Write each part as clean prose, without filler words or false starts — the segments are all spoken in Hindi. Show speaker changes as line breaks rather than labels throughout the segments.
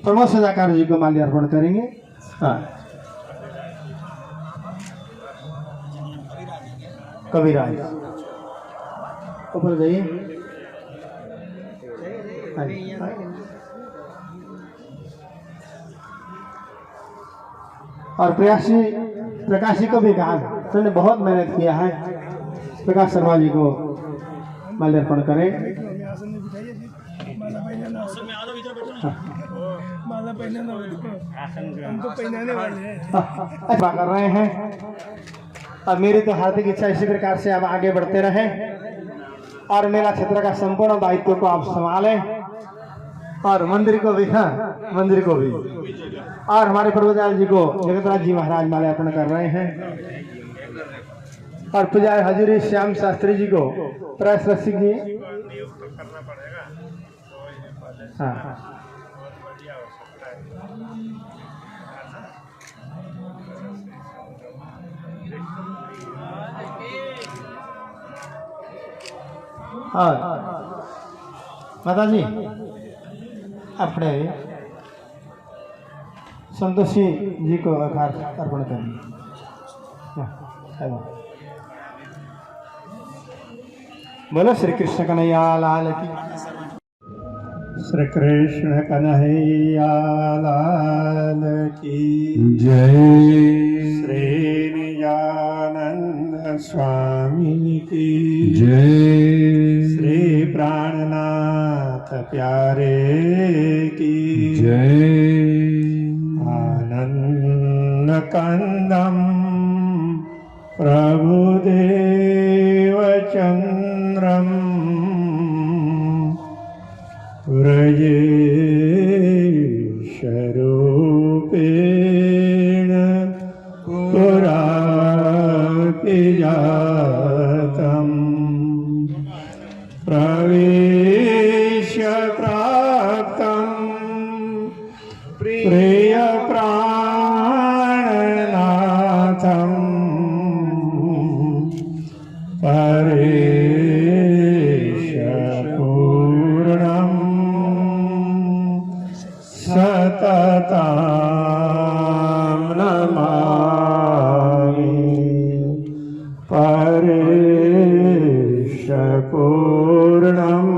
प्रमोद सजाकार जी को माल्यार्पण करेंगे। हाँ, कविराज ऊपर जाइए। और प्रकाश जी को भी कहा, उन्होंने बहुत मेहनत किया है। प्रकाश शर्मा जी को माल्यार्पण करें। अच्छा कर रहे हैं। और मेरी तो हार्दिक इच्छा इसी प्रकार से आप आगे बढ़ते रहें और मेला क्षेत्र का संपूर्ण दायित्व को आप संभालें और मंदिर को भी, हाँ मंदिर को भी। और हमारे प्रभुदयाल जी को जगतराज जी महाराज माल्यार्पण कर रहे हैं। और पुजारी हजूरी श्याम शास्त्री जी को प्रयास रसिक जी, हाँ और माता जी अपने संतोषी जी को अर्पण करेंगे। बोलो श्री कृष्ण कन्हैया लाल की। श्री कृष्ण कन्हैया लाल की
जय।
श्री निजानंद स्वामी की
जय।
श्री प्राणनाथ प्यारे की
जय।
आनंद कंदम प्रभुदेव चंद्रम व्रजेश रूपेण पुरापि जातम् प्रवेश प्राप्तम् प्रिय प्राणनाथम् परेश पूर्णम् सततं नमामि। परेश पूर्णं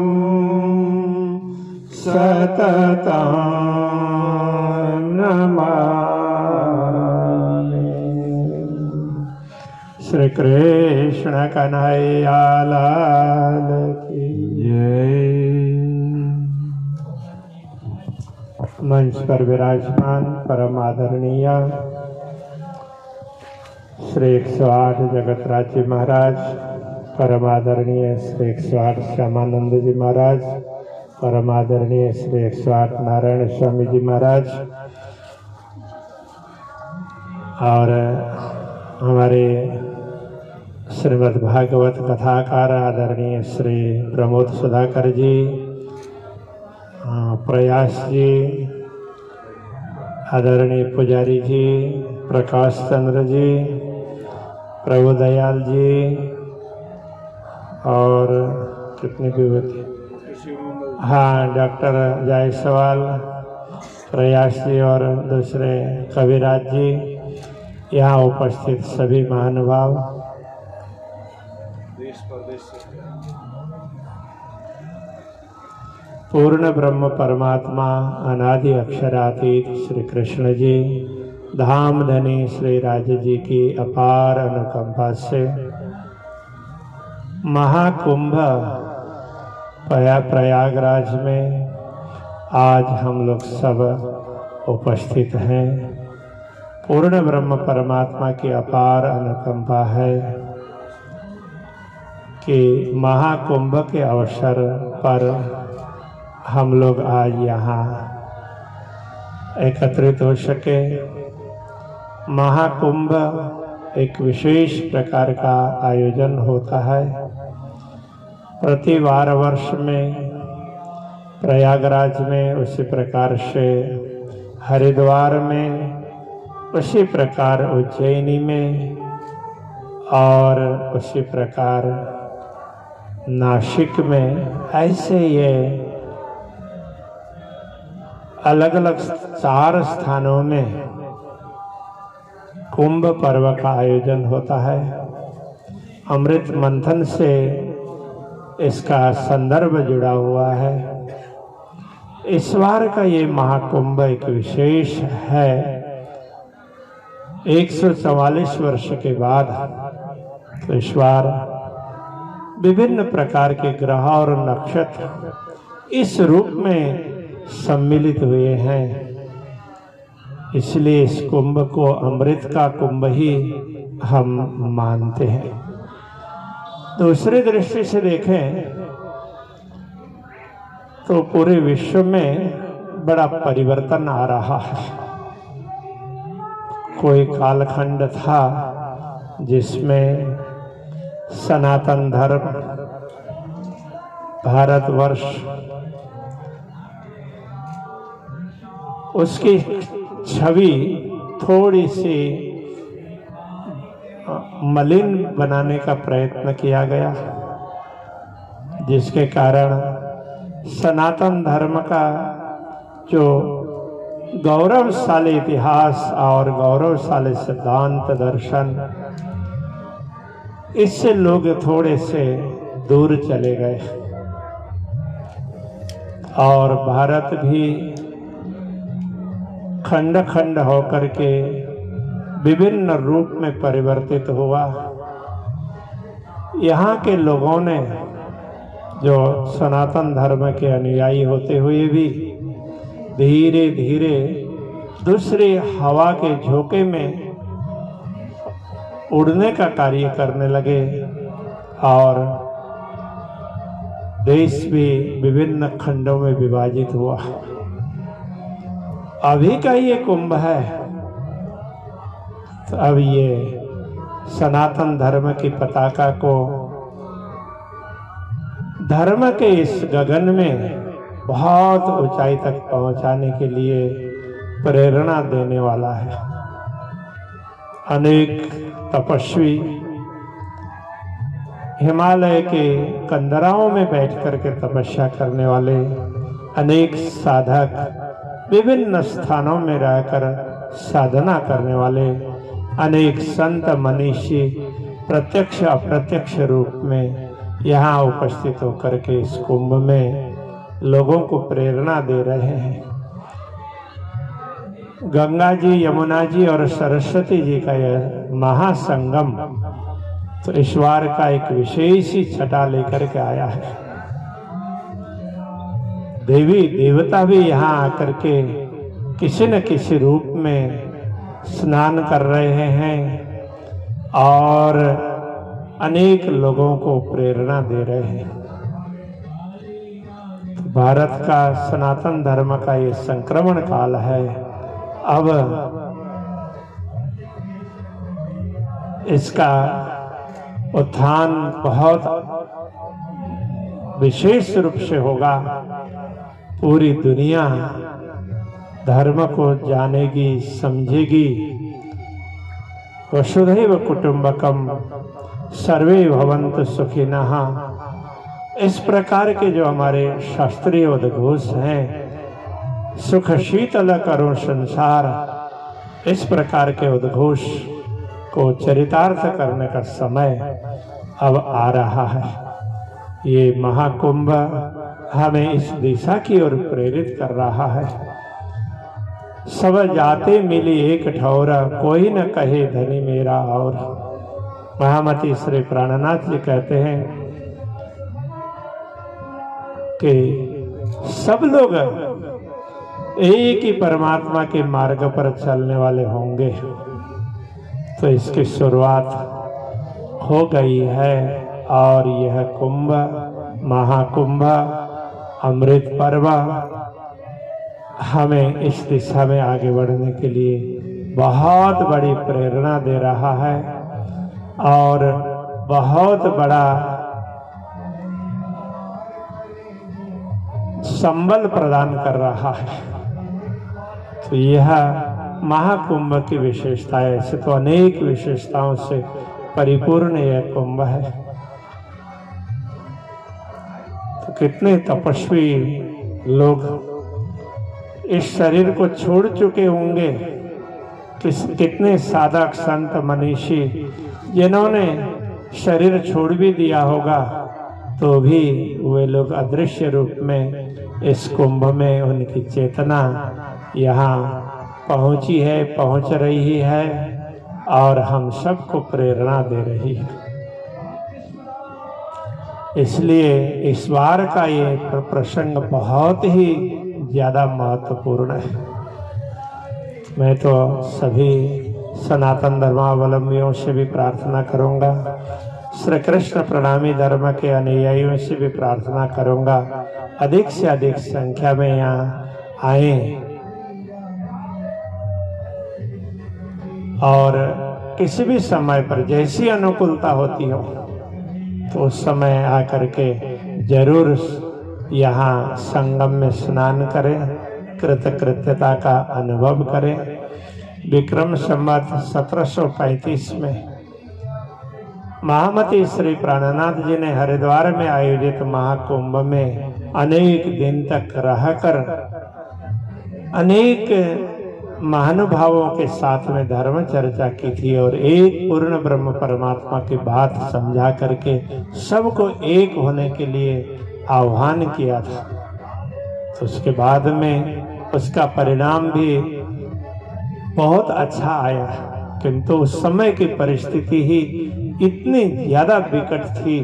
सततं नमामि। श्री कृष्ण कन्हैया लाल की
जय।
मंच पर विराजमान परम आदरणीय श्री 108 जगतराज जी महाराज, परम आदरणीय श्री 108 श्यामानंद जी महाराज, परम आदरणीय श्री 108 नारायण स्वामी जी महाराज और हमारे श्रीमद् भागवत कथाकार आदरणीय श्री प्रमोद सुधाकर जी, प्रयास जी, आदरणीय पुजारी जी, प्रकाश चंद्र जी, प्रभुदयाल जी और कितने भी होते, हाँ डॉक्टर जायसवाल, प्रयास जी और दूसरे कविराज जी, यहाँ उपस्थित सभी महानुभाव, पूर्ण ब्रह्म परमात्मा अनादि अक्षरातीत श्री कृष्ण जी, धाम धनी श्री राजे जी की अपार अनुकंपा से महाकुंभ प्रयागराज में आज हम लोग सब उपस्थित हैं। पूर्ण ब्रह्म परमात्मा की अपार अनुकंपा है कि महाकुंभ के अवसर पर हम लोग आज यहाँ एकत्रित हो सके। महाकुंभ एक विशेष प्रकार का आयोजन होता है। प्रति 12 वर्ष में प्रयागराज में, उसी प्रकार से हरिद्वार में, उसी प्रकार उज्जैनी में और उसी प्रकार नासिक में, ऐसे ये
अलग अलग 4 स्थानों में कुंभ पर्व का आयोजन होता है। अमृत मंथन से इसका संदर्भ जुड़ा हुआ है। इस बार का ये महाकुंभ एक विशेष है। 144 वर्ष के बाद तो इस बार विभिन्न प्रकार के ग्रह और नक्षत्र इस रूप में सम्मिलित हुए हैं, इसलिए इस कुंभ को अमृत का कुंभ ही हम मानते हैं। दूसरी दृष्टि से देखें तो पूरे विश्व में बड़ा परिवर्तन आ रहा है। कोई कालखंड था जिसमें सनातन धर्म, भारतवर्ष, उसकी छवि थोड़ी सी मलिन बनाने का प्रयत्न किया गया, जिसके कारण सनातन धर्म का जो गौरवशाली इतिहास और गौरवशाली सिद्धांत दर्शन, इससे लोग थोड़े से दूर चले गए और भारत भी खंड खंड होकर के विभिन्न रूप में परिवर्तित हुआ। यहाँ के लोगों ने जो सनातन धर्म के अनुयायी होते हुए भी धीरे धीरे दूसरी हवा के झोंके में उड़ने का कार्य करने लगे और देश भी विभिन्न खंडों में विभाजित हुआ। अभी का ये कुंभ है, तो अब ये सनातन धर्म की पताका को धर्म के इस गगन में बहुत ऊंचाई तक पहुंचाने के लिए प्रेरणा देने वाला है। अनेक तपस्वी हिमालय के कंदराओं में बैठ करके तपस्या करने वाले, अनेक साधक विभिन्न स्थानों में रहकर साधना करने वाले, अनेक संत मनीषी प्रत्यक्ष अप्रत्यक्ष रूप में यहाँ उपस्थित होकर के इस कुंभ में लोगों को प्रेरणा दे रहे हैं। गंगा जी, यमुना जी और सरस्वती जी का यह महासंगम तो इस बार का एक विशेष ही छटा लेकर के आया है। देवी देवता भी यहाँ आकर के किसी न किसी रूप में स्नान कर रहे हैं और अनेक लोगों को प्रेरणा दे रहे हैं। भारत का सनातन धर्म का ये संक्रमण काल है। अब इसका उत्थान बहुत विशेष रूप से होगा। पूरी दुनिया धर्म को जानेगी, समझेगी। वसुधैव कुटुंबकम सर्वे भवन्तु सुखिनः, इस प्रकार के जो हमारे शास्त्रीय उद्घोष हैं, सुख शीतल करो संसार, इस प्रकार के उद्घोष को चरितार्थ करने का समय अब आ रहा है। ये महाकुंभ हमें इस दिशा की ओर प्रेरित कर रहा है। सब जाते मिली एक ठौरा, कोई न कहे धनी मेरा और। महामती श्री प्राणनाथ जी कहते हैं कि सब लोग एक ही परमात्मा के मार्ग पर चलने वाले होंगे। तो इसकी शुरुआत हो गई है और यह कुंभ, महाकुंभ, अमृत पर्व हमें इस दिशा में आगे बढ़ने के लिए बहुत बड़ी प्रेरणा दे रहा है और बहुत बड़ा संबल प्रदान कर रहा है। तो यह महाकुंभ की विशेषता है। ऐसे तो अनेक विशेषताओं से परिपूर्ण यह कुंभ है। तो कितने तपस्वी लोग इस शरीर को छोड़ चुके होंगे, कितने साधक संत मनीषी जिन्होंने शरीर छोड़ भी दिया होगा, तो भी वे लोग अदृश्य रूप में इस कुंभ में उनकी चेतना यहाँ पहुंची है, पहुंच रही है और हम सबको प्रेरणा दे रही है। इसलिए इस बार का ये प्रसंग बहुत ही ज़्यादा महत्वपूर्ण है। मैं तो सभी सनातन धर्मावलंबियों से भी प्रार्थना करूंगा, श्री कृष्ण प्रणामी धर्म के अनुयायियों से भी प्रार्थना करूंगा, अधिक से अधिक संख्या में यहाँ आए और किसी भी समय पर जैसी अनुकूलता होती हो तो उस समय आकर के जरूर यहाँ संगम में स्नान करें, कृतकृत्यता का अनुभव करें। विक्रम संवत 1735 में महामती श्री प्राणनाथ जी ने हरिद्वार में आयोजित महाकुंभ में अनेक दिन तक रहकर अनेक महानुभावों के साथ में धर्म चर्चा की थी और एक पूर्ण ब्रह्म परमात्मा की बात समझा करके सबको एक होने के लिए आह्वान किया था। तो उसके बाद में उसका परिणाम भी बहुत अच्छा आया, किंतु उस समय की परिस्थिति ही इतनी ज्यादा विकट थी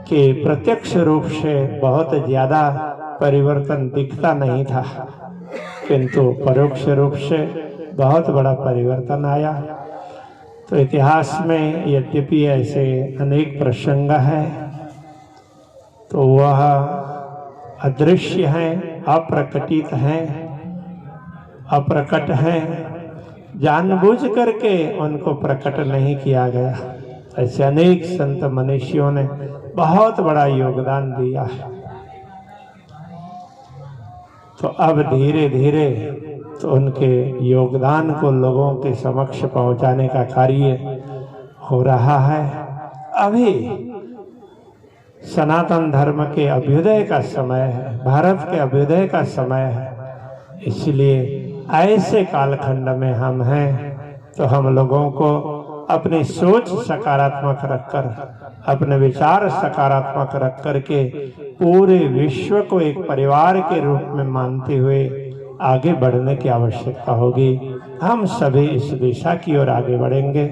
कि प्रत्यक्ष रूप से बहुत ज्यादा परिवर्तन दिखता नहीं था, किंतु परोक्ष रूप से बहुत बड़ा परिवर्तन आया। तो इतिहास में यद्यपि ऐसे अनेक प्रसंग हैं, तो वह अदृश्य हैं, अप्रकटित हैं, अप्रकट हैं, जानबूझ करके उनको प्रकट नहीं किया गया। ऐसे अनेक संत मनीषियों ने बहुत बड़ा योगदान दिया है। तो अब धीरे धीरे तो उनके योगदान को लोगों के समक्ष पहुंचाने का कार्य हो रहा है। अभी सनातन धर्म के अभ्युदय का समय है, भारत के अभ्युदय का समय है। इसलिए ऐसे कालखंड में हम हैं, तो हम लोगों को अपनी सोच सकारात्मक रखकर, अपने विचार सकारात्मक रख करके पूरे विश्व को एक परिवार के रूप में मानते हुए आगे बढ़ने की आवश्यकता होगी। हम सभी इस दिशा की ओर आगे बढ़ेंगे।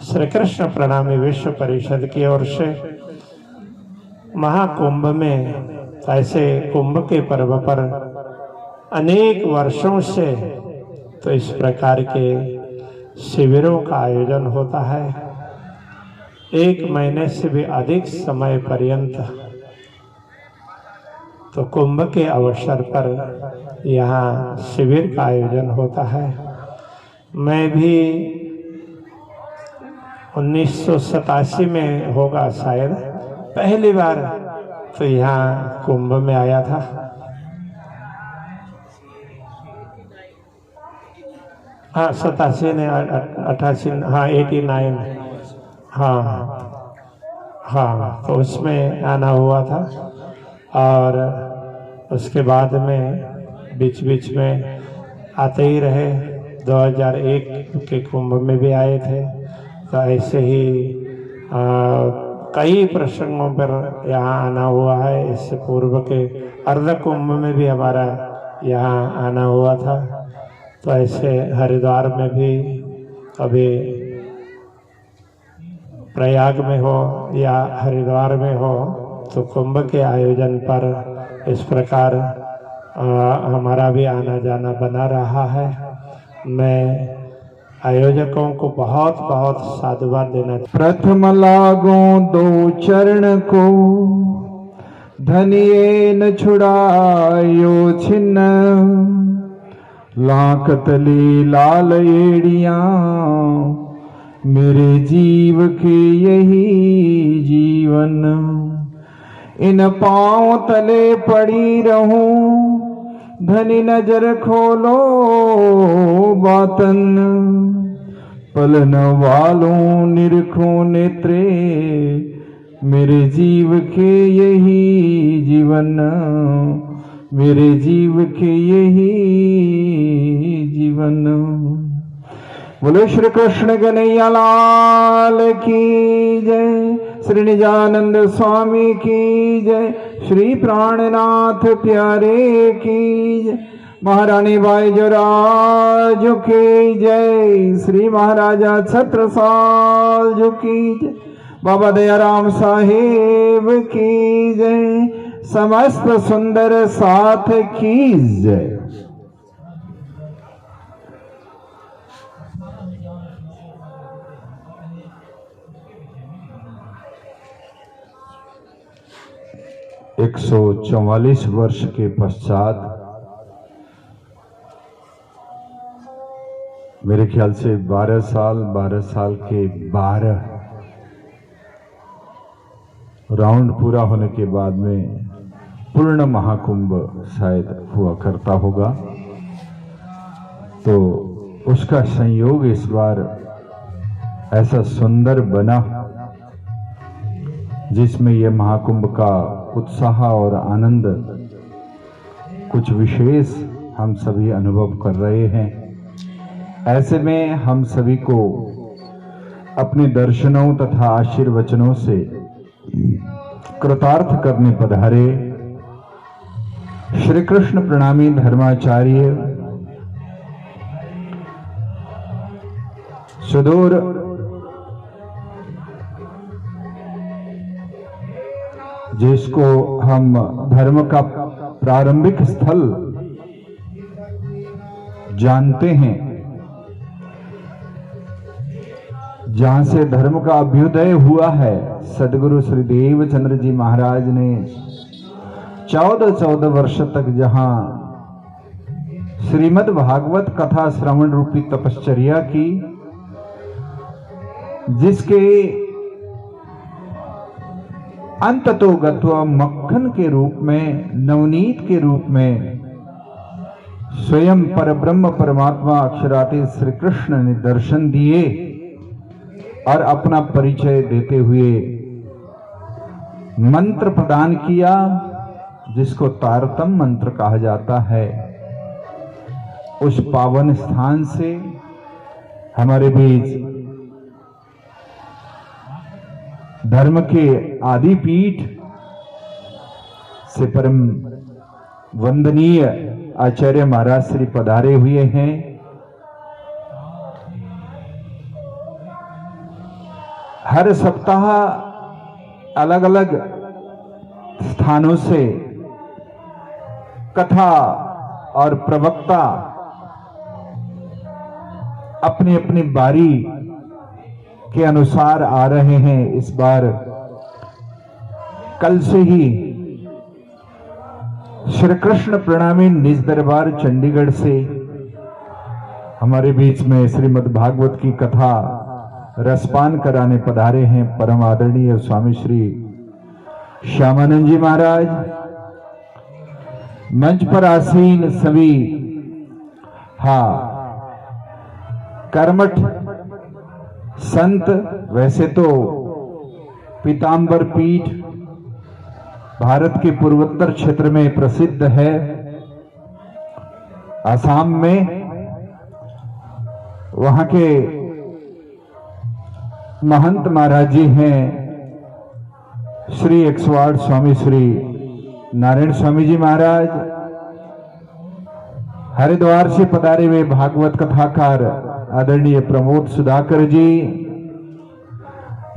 श्री कृष्ण प्रणामी विश्व परिषद की ओर से महाकुंभ में, ऐसे कुंभ के पर्व पर अनेक वर्षों से तो इस प्रकार के शिविरों का आयोजन होता है। 1 महीने से भी अधिक समय पर्यंत तो कुंभ के अवसर पर यहाँ शिविर का आयोजन होता है। मैं भी 1987 में होगा शायद, पहली बार तो यहाँ कुंभ में आया था। हाँ 87 ने 88, हाँ 89, हाँ तो उसमें आना हुआ था। और उसके बाद में बीच बीच में आते ही रहे। 2001 के कुंभ में भी आए थे। तो ऐसे ही कई प्रसंगों पर यहाँ आना हुआ है। इससे पूर्व के अर्ध कुंभ में भी हमारा यहाँ आना हुआ था। तो ऐसे हरिद्वार में भी, कभी प्रयाग में हो या हरिद्वार में हो, तो कुंभ के आयोजन पर इस प्रकार हमारा भी आना जाना बना रहा है। मैं आयोजकों को बहुत बहुत साधुवाद देना।
प्रथम लागो 2 चरण को, धनिये न छुड़ायो छिन्न, लाखतली लाल एड़ियां, मेरे जीव के यही जीवन। इन पांव तले पड़ी रहूं, धनी नजर खोलो बातन, पलन वालों निरखो नेत्रे, मेरे जीव के यही जीवन। मेरे जीव के यही जीवन। बोलो श्री कृष्ण कन्हैया लाल की जय, श्री निजानंद स्वामी की जय, श्री प्राणनाथ प्यारे की जय, महारानी बाई जोराज की जय, श्री महाराजा छत्रसाल की जय, बाबा दयाराम साहेब की जय, समस्त सुंदर साथ की जय। एक 144 वर्ष के पश्चात, मेरे ख्याल से 12 साल के 12 राउंड पूरा होने के बाद में पूर्ण महाकुंभ शायद हुआ करता होगा, तो उसका संयोग इस बार ऐसा सुंदर बना जिसमें यह महाकुंभ का उत्साह और आनंद कुछ विशेष हम सभी अनुभव कर रहे हैं। ऐसे में हम सभी को अपने दर्शनों तथा आशीर्वचनों से कृतार्थ करने पधारे श्री कृष्ण प्रणामी धर्माचार्य सुदूर जिसको हम धर्म का प्रारंभिक स्थल जानते हैं, जहां से धर्म का अभ्युदय हुआ है, सदगुरु श्री देवचंद्र जी महाराज ने 14 वर्ष तक जहां श्रीमद् भागवत कथा श्रवण रूपी तपश्चर्या की, जिसके अंततो गत्वा मक्खन के रूप में, नवनीत के रूप में स्वयं परब्रह्म परमात्मा अक्षरातीत श्री कृष्ण ने दर्शन दिए और अपना परिचय देते हुए मंत्र प्रदान किया, जिसको तारतम मंत्र कहा जाता है। उस पावन स्थान से हमारे बीच धर्म के आदि पीठ से परम वंदनीय आचार्य महाराज श्री पधारे हुए हैं। हर सप्ताह अलग अलग स्थानों से कथा और प्रवक्ता अपनी अपनी बारी के अनुसार आ रहे हैं। इस बार कल से ही श्री कृष्ण प्रणामी निज दरबार चंडीगढ़ से हमारे बीच में श्रीमद् भागवत की कथा रसपान कराने पधारे हैं परम आदरणीय स्वामी श्री श्यामानंद जी महाराज। मंच पर आसीन सभी कर्मठ संत, वैसे तो पीताम्बर पीठ भारत के पूर्वोत्तर क्षेत्र में प्रसिद्ध है। असम में वहां के महंत महाराज जी हैं श्री 108 स्वामी श्री नारायण स्वामी जी महाराज। हरिद्वार से पधारे हुए भागवत कथाकार आदरणीय प्रमोद सुधाकर जी,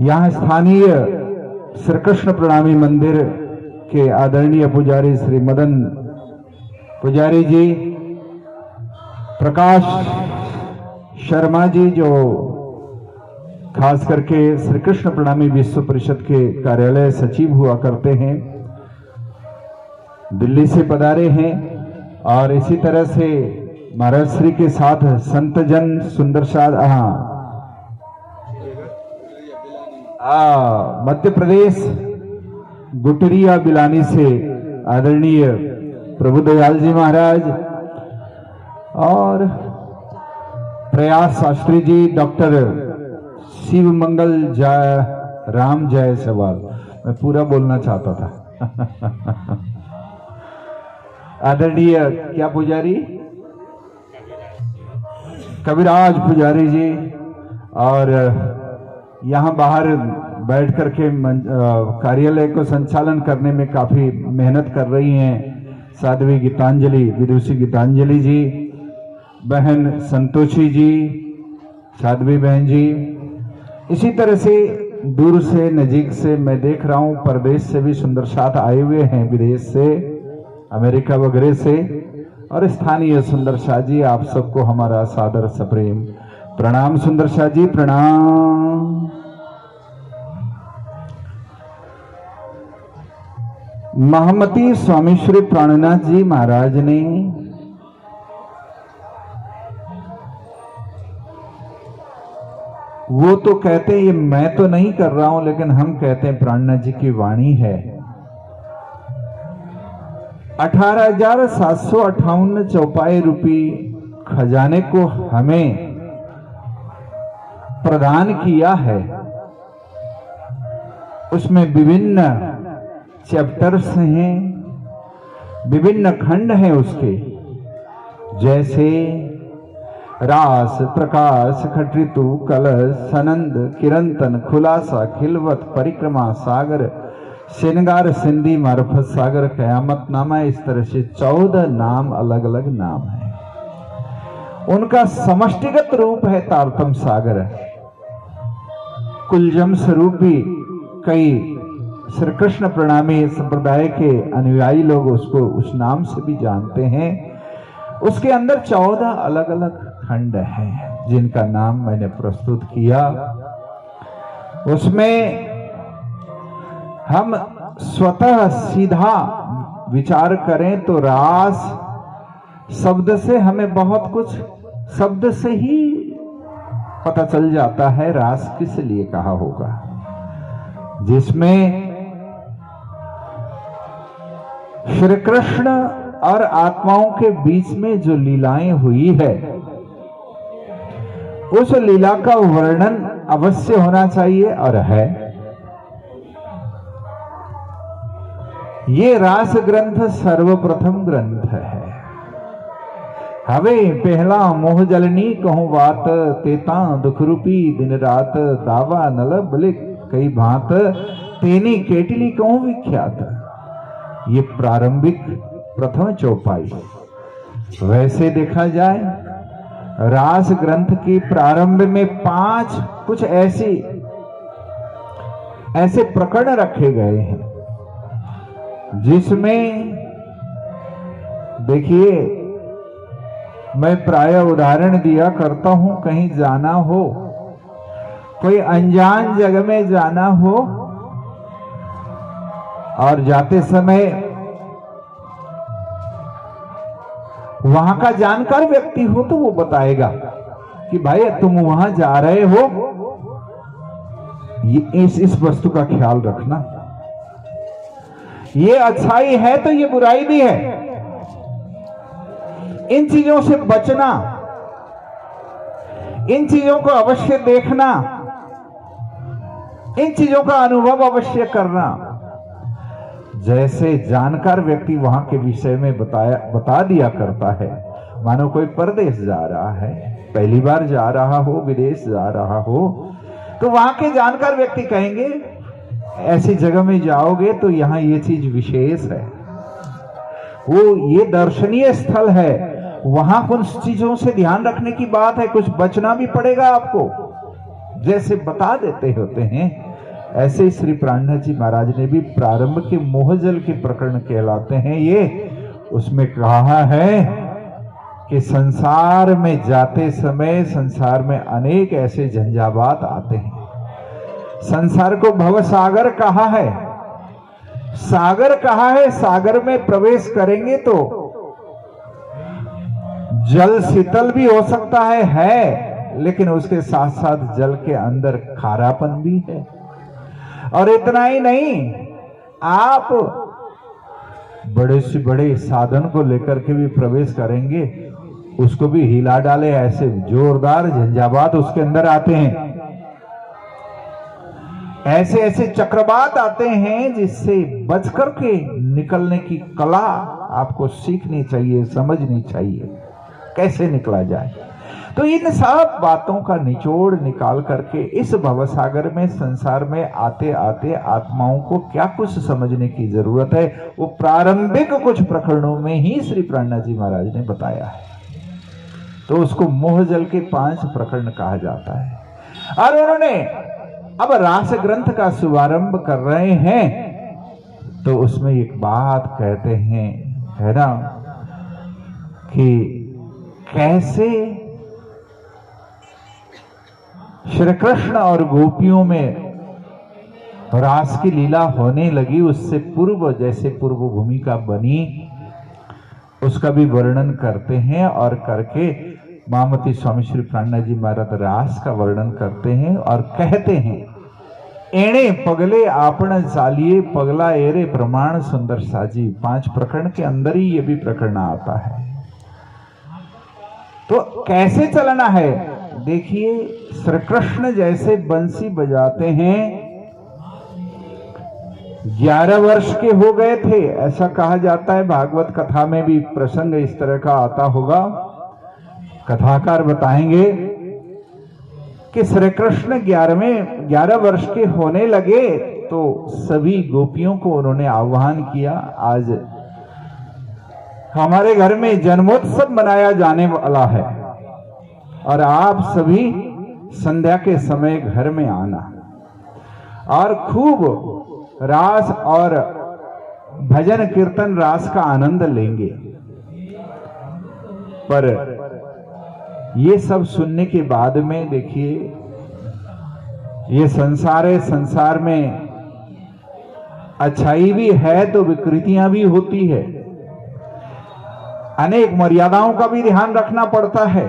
यहाँ स्थानीय श्री कृष्ण प्रणामी मंदिर के आदरणीय पुजारी श्री मदन पुजारी जी, प्रकाश शर्मा जी जो खास करके श्री कृष्ण प्रणामी विश्व परिषद के कार्यालय सचिव हुआ करते हैं, दिल्ली से पधारे हैं। और इसी तरह से महाराज श्री के साथ संतजन सुंदर साध मध्य प्रदेश गुटरिया बिलानी से आदरणीय प्रभुदयाल जी महाराज और प्रयास शास्त्री जी, डॉक्टर शिव मंगल जय राम जय सवाल, मैं पूरा बोलना चाहता था आदरणीय क्या पुजारी, कविराज पुजारी जी, और यहाँ बाहर बैठ करके कार्यालय को संचालन करने में काफी मेहनत कर रही हैं साध्वी गीतांजलि, विदुषी गीतांजलि जी, बहन संतोषी जी, साध्वी बहन जी। इसी तरह से दूर से नजीक से मैं देख रहा हूँ परदेश से भी सुंदर साथ आए हुए हैं, विदेश से, अमेरिका वगैरह से, और स्थानीय सुंदर शाह जी, आप सबको हमारा सादर सप्रेम प्रणाम। सुंदर शाह जी प्रणाम। महामती स्वामी श्री प्राणनाथ जी महाराज ने वो तो कहते हैं, ये मैं तो नहीं कर रहा हूं, लेकिन हम कहते हैं प्राणनाथ जी की वाणी है। 18,758 चौपाई रूपी खजाने को हमें प्रदान किया है। उसमें विभिन्न चैप्टर्स हैं, विभिन्न खंड हैं उसके, जैसे रास, प्रकाश, खटऋतु, कलश, सनंद, किरंतन, खुलासा, खिलवत, परिक्रमा, सागर, श्रृंगार, सिंधी, मार्फत सागर, कयामत नामा। इस तरह से 14 नाम, अलग अलग नाम है। उनका समष्टिगत रूप है तारतम सागर। कुलजम स्वरूप भी कई श्री कृष्ण प्रणामी संप्रदाय के अनुयायी लोग उसको उस नाम से भी जानते हैं। उसके अंदर 14 अलग अलग खंड हैं जिनका नाम मैंने प्रस्तुत किया। उसमें हम स्वतः सीधा विचार करें तो रास शब्द से हमें बहुत कुछ शब्द से ही पता चल जाता है रास किस लिए कहा होगा, जिसमें श्री कृष्ण और आत्माओं के बीच में जो लीलाएं हुई है, उस लीला का वर्णन अवश्य होना चाहिए और है। ये रास ग्रंथ सर्वप्रथम ग्रंथ है। हवे पहला मोह जलनी कहूं बात, तेता दुख रूपी दिन रात, दावा नल बलिक कई भांत, तेनी केटली कहूं विख्यात। ये प्रारंभिक प्रथम चौपाई। वैसे देखा जाए रास ग्रंथ की प्रारंभ में 5 कुछ ऐसे प्रकरण रखे गए हैं, जिसमें देखिए मैं प्राय उदाहरण दिया करता हूं, कहीं जाना हो, कोई अनजान जगह में जाना हो और जाते समय वहां का जानकार व्यक्ति हो तो वो बताएगा कि भाई तुम वहां जा रहे हो, ये इस वस्तु का ख्याल रखना, ये अच्छाई है तो ये बुराई भी है, इन चीजों से बचना, इन चीजों को अवश्य देखना, इन चीजों का अनुभव अवश्य करना। जैसे जानकार व्यक्ति वहां के विषय में बता दिया करता है। मानो कोई परदेश जा रहा है, पहली बार जा रहा हो, विदेश जा रहा हो, तो वहां के जानकार व्यक्ति कहेंगे ऐसी जगह में जाओगे तो यहां ये चीज विशेष है, वो ये दर्शनीय स्थल है, वहां कुछ चीजों से ध्यान रखने की बात है, कुछ बचना भी पड़ेगा आपको, जैसे बता देते होते हैं। ऐसे श्री प्राणनाथ जी महाराज ने भी प्रारंभ के मोहजल के प्रकरण कहलाते हैं ये, उसमें कहा है कि संसार में जाते समय संसार में अनेक ऐसे झंझावात आते हैं। संसार को भवसागर कहा है, सागर कहा है। सागर में प्रवेश करेंगे तो जल शीतल भी हो सकता है, लेकिन उसके साथ साथ जल के अंदर खारापन भी है। और इतना ही नहीं, आप बड़े से बड़े साधन को लेकर के भी प्रवेश करेंगे, उसको भी हिला डाले, ऐसे जोरदार झंझावात उसके अंदर आते हैं। ऐसे ऐसे चक्रवात आते हैं जिससे बच करके निकलने की कला आपको सीखनी चाहिए, समझनी चाहिए, कैसे निकला जाए। तो इन सब बातों का निचोड़ निकाल करके इस भवसागर में, संसार में आते आते आत्माओं को क्या कुछ समझने की जरूरत है, वो प्रारंभिक कुछ प्रकरणों में ही श्री प्राणनाथ जी महाराज ने बताया है। तो उसको मोह जल के 5 प्रकरण कहा जाता है। और उन्होंने अब रास ग्रंथ का शुभारंभ कर रहे हैं, तो उसमें एक बात कहते हैं, है ना, कि कैसे श्री कृष्ण और गोपियों में रास की लीला होने लगी, उससे पूर्व जैसे पूर्व भूमिका बनी, उसका भी वर्णन करते हैं। और करके महामती स्वामी श्री प्राणनाथ जी महाराज रास का वर्णन करते हैं और कहते हैं, एणे पगले आपण चालिए पगला एरे प्रमाण सुंदर साजी। 5 प्रकरण के अंदर ही ये भी प्रकरण आता है। तो कैसे चलना है, देखिए, श्री कृष्ण जैसे बंसी बजाते हैं, 11 वर्ष के हो गए थे, ऐसा कहा जाता है। भागवत कथा में भी प्रसंग इस तरह का आता होगा। कथाकार बताएंगे कि श्री कृष्ण 11 वर्ष के होने लगे तो सभी गोपियों को उन्होंने आह्वान किया, आज हमारे घर में जन्मोत्सव मनाया जाने वाला है और आप सभी संध्या के समय घर में आना और खूब रास और भजन कीर्तन रास का आनंद लेंगे। पर ये सब सुनने के बाद में देखिए, ये संसार है, संसार में अच्छाई भी है तो विकृतियां भी होती है, अनेक मर्यादाओं का भी ध्यान रखना पड़ता है।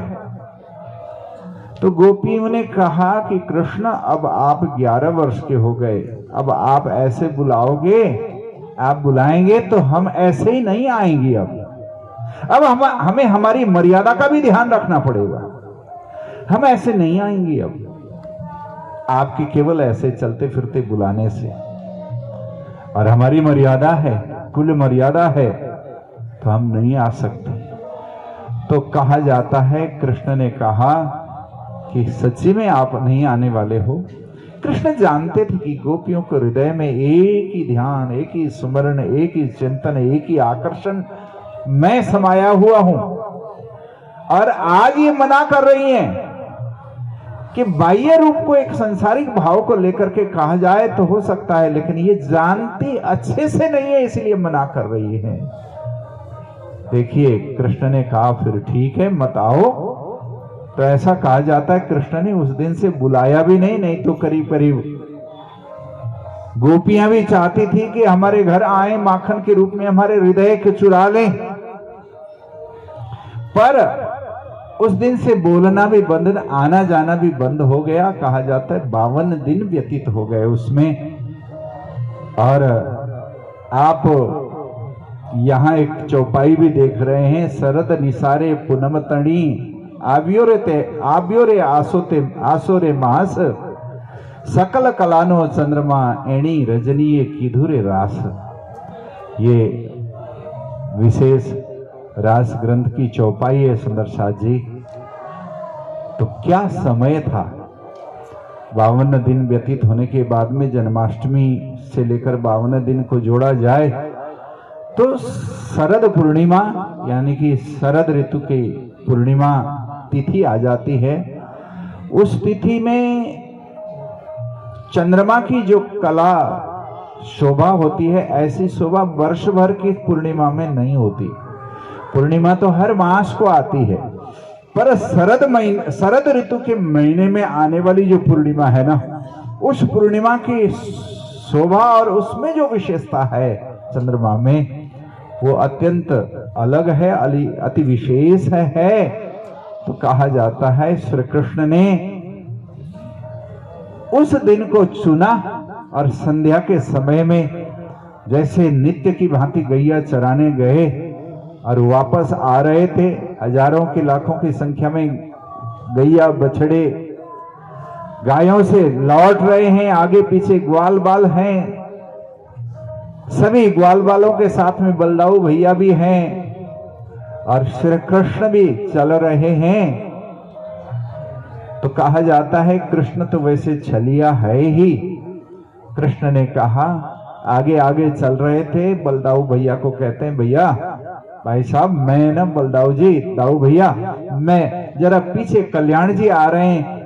तो गोपियों ने कहा कि कृष्ण, अब आप 11 वर्ष के हो गए, अब आप ऐसे बुलाओगे, आप बुलाएंगे तो हम ऐसे ही नहीं आएंगे। अब हमें हमारी मर्यादा का भी ध्यान रखना पड़ेगा, हम ऐसे नहीं आएंगे अब आपके केवल ऐसे चलते फिरते बुलाने से। और हमारी मर्यादा है, कुल मर्यादा है, तो हम नहीं आ सकते। तो कहा जाता है, कृष्ण ने कहा कि सच्ची में आप नहीं आने वाले हो। कृष्ण जानते थे कि गोपियों के हृदय में एक ही ध्यान, एक ही स्मरण, एक ही चिंतन, एक ही आकर्षण मैं समाया हुआ हूं। और आज ये मना कर रही हैं कि बाह्य रूप को एक सांसारिक भाव को लेकर के कहा जाए तो हो सकता है, लेकिन ये जानती अच्छे से नहीं है, इसलिए मना कर रही है। देखिए, कृष्ण ने कहा फिर ठीक है, मत आओ। तो ऐसा कहा जाता है कृष्ण ने उस दिन से बुलाया भी नहीं तो करीब करीब गोपियां भी चाहती थी कि हमारे घर आए, माखन के रूप में हमारे हृदय के चुरा लें। पर उस दिन से बोलना भी बंद, आना जाना भी बंद हो गया। कहा जाता है 52 दिन व्यतीत हो गए उसमें। और आप यहां एक चौपाई भी देख रहे हैं, शरद निसारे पूनम तणी आब्योरे आसोरे मास सकल कलानो चंद्रमा एणी रजनीय कीधुरे रास। ये विशेष रास ग्रंथ की चौपाई है सुंदर साथ जी। तो क्या समय था, 52 दिन व्यतीत होने के बाद में जन्माष्टमी से लेकर 52 दिन को जोड़ा जाए तो शरद पूर्णिमा यानी कि शरद ऋतु की पूर्णिमा तिथि आ जाती है। उस तिथि में चंद्रमा की जो कला शोभा होती है, ऐसी शोभा वर्ष भर की पूर्णिमा में नहीं होती। पूर्णिमा तो हर मास को आती है, पर शरद ऋतु के महीने में आने वाली जो पूर्णिमा है ना, उस पूर्णिमा की शोभा और उसमें जो विशेषता है चंद्रमा में, वो अत्यंत अलग है, अति विशेष है। तो कहा जाता है श्री कृष्ण ने उस दिन को चुना और संध्या के समय में जैसे नित्य की भांति गैया चराने गए और वापस आ रहे थे, हजारों की लाखों की संख्या में गैया बछड़े गायों से लौट रहे हैं, आगे पीछे ग्वाल बाल हैं, सभी ग्वाल बालों के साथ में बलदाऊ भैया भी हैं और श्री कृष्ण भी चल रहे हैं। तो कहा जाता है कृष्ण तो वैसे छलिया है ही। कृष्ण ने कहा, आगे आगे चल रहे थे, बलदाऊ भैया को कहते हैं, भैया भाई साहब मैं ना बलदाऊ जी, दाऊ भैया मैं जरा पीछे कल्याण जी आ रहे हैं,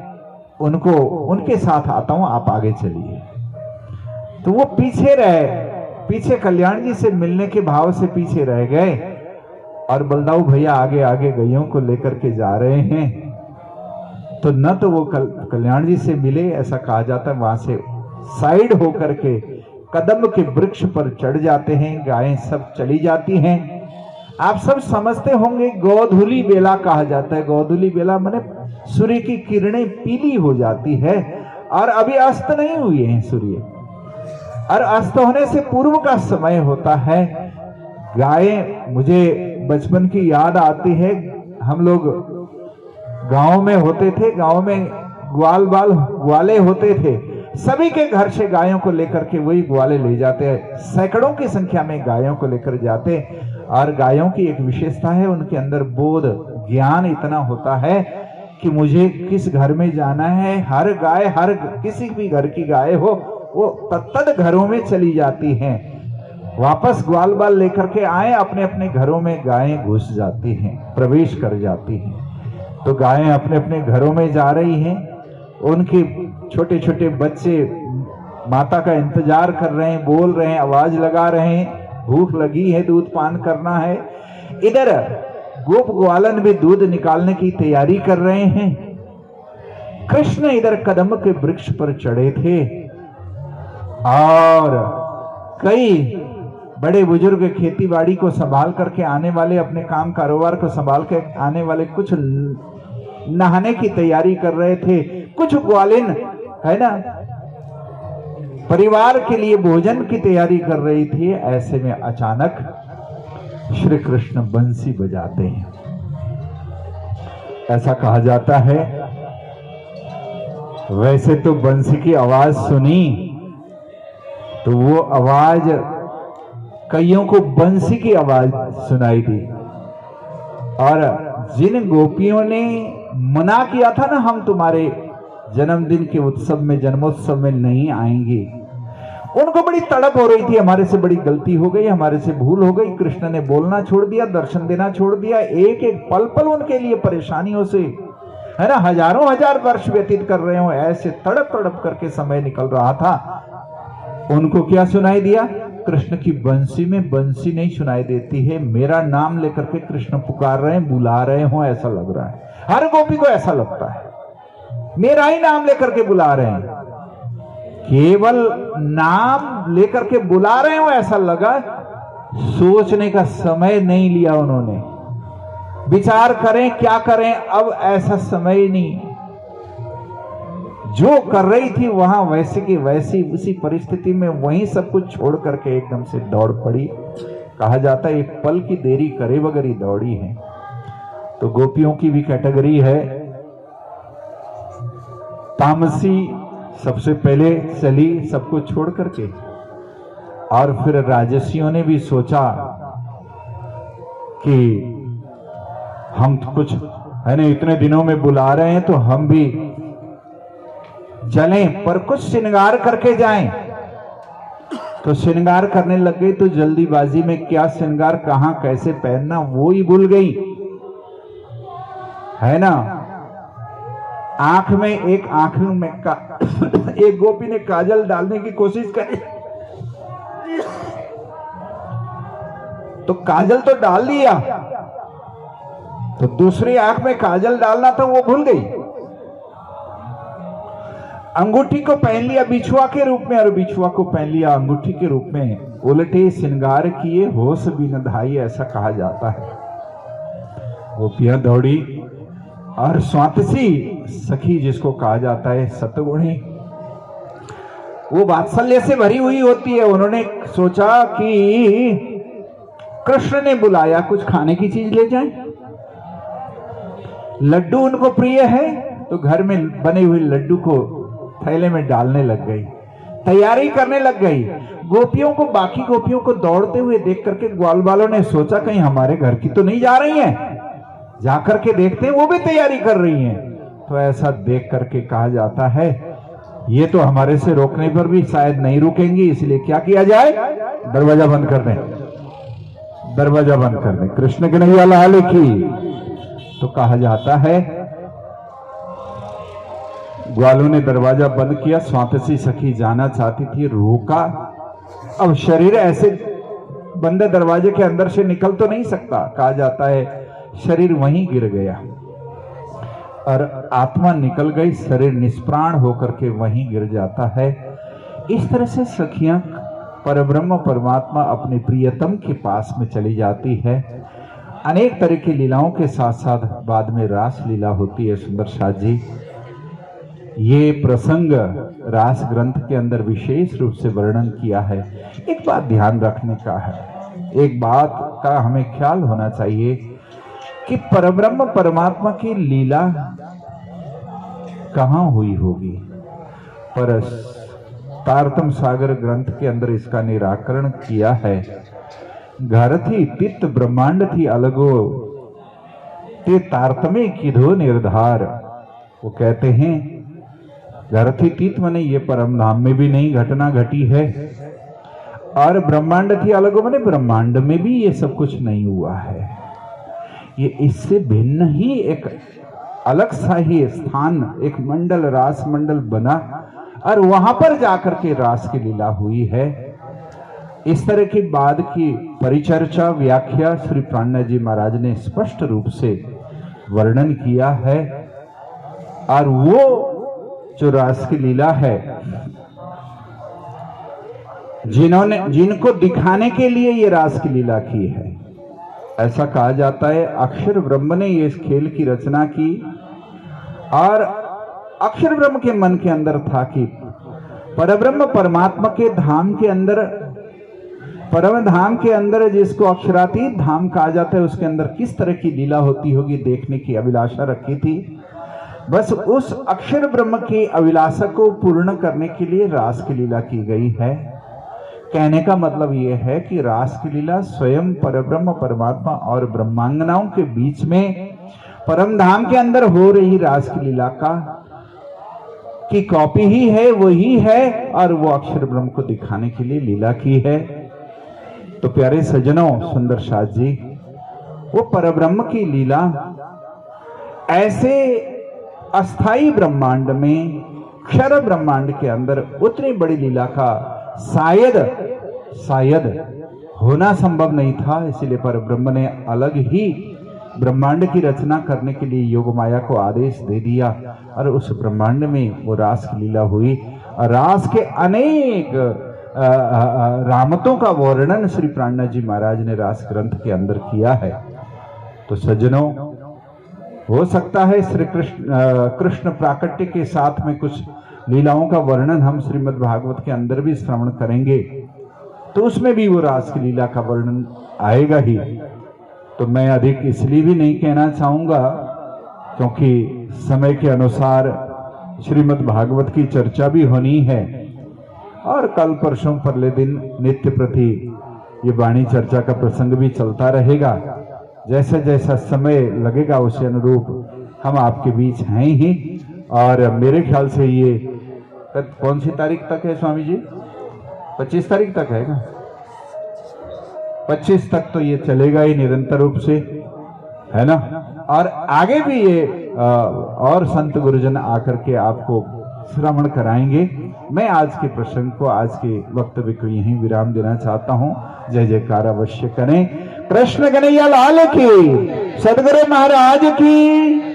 उनको उनके साथ आता हूं, आप आगे चलिए। तो वो पीछे रहे, पीछे कल्याण जी से मिलने के भाव से पीछे रह गए और बलदाऊ भैया आगे आगे गैयों को लेकर के जा रहे हैं। तो न तो वो कल्याण जी से मिले, ऐसा कहा जाता है, वहां से साइड होकर के कदम के वृक्ष पर चढ़ जाते हैं, गायें सब चली जाती हैं। आप सब समझते होंगे गोधूली बेला कहा जाता है। गोधूली बेला माने सूर्य की किरणें पीली हो जाती है और अभी अस्त नहीं हुए हैं सूर्य, और अस्त होने से पूर्व का समय होता है। गायें, मुझे बचपन की याद आती है, हम लोग गांव में होते थे, गांव में ग्वाले होते थे, सभी के घर से गायों को लेकर के वही ग्वाले ले जाते हैं, सैकड़ों की संख्या में गायों को लेकर जाते। और गायों की एक विशेषता है, उनके अंदर बोध ज्ञान इतना होता है कि मुझे किस घर में जाना है, हर गाय, हर किसी भी घर की गाय हो, वो तत्त घरों में चली जाती हैं, वापस ग्वाल बाल लेकर के आए, अपने अपने घरों में गायें घुस जाती हैं, प्रवेश कर जाती हैं। तो गायें अपने अपने घरों में जा रही हैं, उनके छोटे छोटे बच्चे माता का इंतजार कर रहे हैं, बोल रहे हैं, आवाज लगा रहे हैं, भूख लगी है, दूध पान करना है। इधर गोप ग्वालन भी दूध निकालने की तैयारी कर रहे हैं। कृष्ण इधर कदम के वृक्ष पर चढ़े थे और कई बड़े बुजुर्ग खेती बाड़ी को संभाल करके आने वाले, अपने काम कारोबार को संभाल के आने वाले, कुछ नहाने की तैयारी कर रहे थे, कुछ ग्वालिन है ना परिवार के लिए भोजन की तैयारी कर रही थी। ऐसे में अचानक श्री कृष्ण बंसी बजाते हैं। ऐसा कहा जाता है, वैसे तो बंसी की आवाज सुनी तो वो आवाज कईयों को बंसी की आवाज सुनाई दी, और जिन गोपियों ने मना किया था ना, हम तुम्हारे जन्मदिन के उत्सव में, जन्मोत्सव में नहीं आएंगे, उनको बड़ी तड़प हो रही थी, हमारे से बड़ी गलती हो गई, हमारे से भूल हो गई, कृष्ण ने बोलना छोड़ दिया, दर्शन देना छोड़ दिया। एक एक पल पल उनके लिए परेशानियों से, है ना, हजारों हजार वर्ष व्यतीत कर रहे हो, ऐसे तड़प तड़प करके समय निकल रहा था। उनको क्या सुनाई दिया? कृष्ण की बंसी में बंसी नहीं सुनाई देती है, मेरा नाम लेकर के कृष्ण पुकार रहे हैं, बुला रहे हो, ऐसा लग रहा है। हर गोपी को ऐसा लगता है, मेरा ही नाम लेकर के बुला रहे हैं, केवल नाम लेकर के बुला रहे हो ऐसा लगा। सोचने का समय नहीं लिया उन्होंने, विचार करें क्या करें, अब ऐसा समय नहीं। जो कर रही थी वहां वैसे की वैसी, उसी परिस्थिति में वहीं सब कुछ छोड़ करके एकदम से दौड़ पड़ी। कहा जाता है एक पल की देरी करे बगैर ही दौड़ी है। तो गोपियों की भी कैटेगरी है, तामसी सबसे पहले चली सब कुछ छोड़ करके, और फिर राजसियों ने भी सोचा कि हम तो कुछ है ना, इतने दिनों में बुला रहे हैं तो हम भी चलें, पर कुछ श्रृंगार करके जाएं। तो श्रृंगार करने लग गई, तो जल्दीबाजी में क्या श्रृंगार, कहां कैसे पहनना वो ही भूल गई, है ना। आंख में एक एक गोपी ने काजल डालने की कोशिश करी, तो काजल तो डाल लिया, तो दूसरी आंख में काजल डालना था वो भूल गई। अंगूठी को पहन लिया बिछुआ के रूप में, और बिछुआ को पहन लिया अंगूठी के रूप में। उल्टे श्रृंगार किए होश भी न धाई, ऐसा कहा जाता है। गोपियां दौड़ी, और स्वातसी सखी जिसको कहा जाता है सतगुणी, वो वात्सल्य से भरी हुई होती है। उन्होंने सोचा कि कृष्ण ने बुलाया, कुछ खाने की चीज ले जाएं। लड्डू उनको प्रिय है, तो घर में बने हुए लड्डू को थैले में डालने लग गई। तैयारी करने लग गई। गोपियों को, बाकी गोपियों को दौड़ते हुए देख करके ग्वाल वालों ने सोचा कहीं हमारे घर की तो नहीं जा रही हैं, जाकर के देखते हैं वो भी तैयारी कर रही हैं। तो ऐसा देख करके कहा जाता है ये तो हमारे से रोकने पर भी शायद नहीं रुकेंगी, इसलिए क्या किया जाए, दरवाजा बंद कर दें, दरवाजा बंद कर दें। कृष्ण कन्हैया लाल की। तो कहा जाता है ग्वालों ने दरवाजा बंद किया। स्वातसी सखी जाना चाहती थी, रोका। अब शरीर ऐसे बंद दरवाजे के अंदर से निकल तो नहीं सकता। कहा जाता है शरीर वहीं गिर गया और आत्मा निकल गई, शरीर निष्प्राण होकर के वहीं गिर जाता है। इस तरह से सखियां परब्रह्म परमात्मा अपने प्रियतम के पास में चली जाती है। अनेक तरह की लीलाओं के साथ साथ बाद में रास लीला होती है। सुंदर साथ जी, ये प्रसंग रास ग्रंथ के अंदर विशेष रूप से वर्णन किया है। एक बात ध्यान रखने का है, एक बात का हमें ख्याल होना चाहिए कि परब्रह्म परमात्मा की लीला कहां हुई होगी। पर तारतम सागर ग्रंथ के अंदर इसका निराकरण किया है। घर थी तित ब्रह्मांड थी अलगो, ते तारतमे किधो निर्धार। वो कहते हैं घर थी तीत मने ये परम धाम में भी नहीं घटना घटी है, और ब्रह्मांड थी अलगो मने ब्रह्मांड में भी ये सब कुछ नहीं हुआ है। ये इससे भिन्न ही एक अलग सा ही स्थान, एक मंडल, रास मंडल बना और वहां पर जाकर के रास की लीला हुई है। इस तरह की बाद की परिचर्चा व्याख्या श्री प्राणनाथ जी महाराज ने स्पष्ट रूप से वर्णन किया है। और वो जो रास की लीला है, जिनको दिखाने के लिए ये रास की लीला की है। ऐसा कहा जाता है अक्षर ब्रह्म ने ये इस खेल की रचना की, और अक्षर ब्रह्म के मन के अंदर था कि परब्रह्म परमात्मा के धाम के अंदर, परम धाम के अंदर जिसको अक्षरातीत धाम कहा जाता है, उसके अंदर किस तरह की लीला होती होगी देखने की अभिलाषा रखी थी। बस उस अक्षर ब्रह्म की अभिलाषा को पूर्ण करने के लिए रास की लीला की गई है। कहने का मतलब यह है कि रास की लीला स्वयं परब्रह्म परमात्मा और ब्रह्मांगनाओं के बीच में परम धाम के अंदर हो रही रास की लीला का की कॉपी ही है, वही है, और वो अक्षर ब्रह्म को दिखाने के लिए लीला की है। तो प्यारे सज्जनों, सुंदर साथ जी, वो परब्रह्म की लीला ऐसे अस्थाई ब्रह्मांड में, क्षर ब्रह्मांड के अंदर उतनी बड़ी लीला का शायद होना संभव नहीं था। इसलिए परब्रह्म ने अलग ही ब्रह्मांड की रचना करने के लिए योग माया को आदेश दे दिया, और उस ब्रह्मांड में वो रास की लीला हुई। और रास के अनेक रामतों का वर्णन श्री प्राणनाथ जी महाराज ने रास ग्रंथ के अंदर किया है। तो सज्जनों, हो सकता है श्री कृष्ण प्राकट्य के साथ में कुछ लीलाओं का वर्णन हम श्रीमद् भागवत के अंदर भी श्रवण करेंगे, तो उसमें भी वो रास की लीला का वर्णन आएगा ही। तो मैं अधिक इसलिए भी नहीं कहना चाहूंगा क्योंकि समय के अनुसार श्रीमद् भागवत की चर्चा भी होनी है, और कल परसों परले दिन नित्य प्रति ये वाणी चर्चा का प्रसंग भी चलता रहेगा। जैसे जैसा समय लगेगा उसे अनुरूप हम आपके बीच हैं ही। और मेरे ख्याल से ये कौन सी तारीख तक है स्वामी जी? 25 तारीख तक है ना? 25 तक तो ये चलेगा ही निरंतर रूप से, है ना। और आगे भी ये और संत गुरुजन आकर के आपको श्रवण कराएंगे। मैं आज के प्रसंग को, आज के वक्तव्य को यहीं विराम देना चाहता हूं। जय जयकार अवश्य करें। कृष्ण कन्हैया लाल की, सदगुरु महाराज की।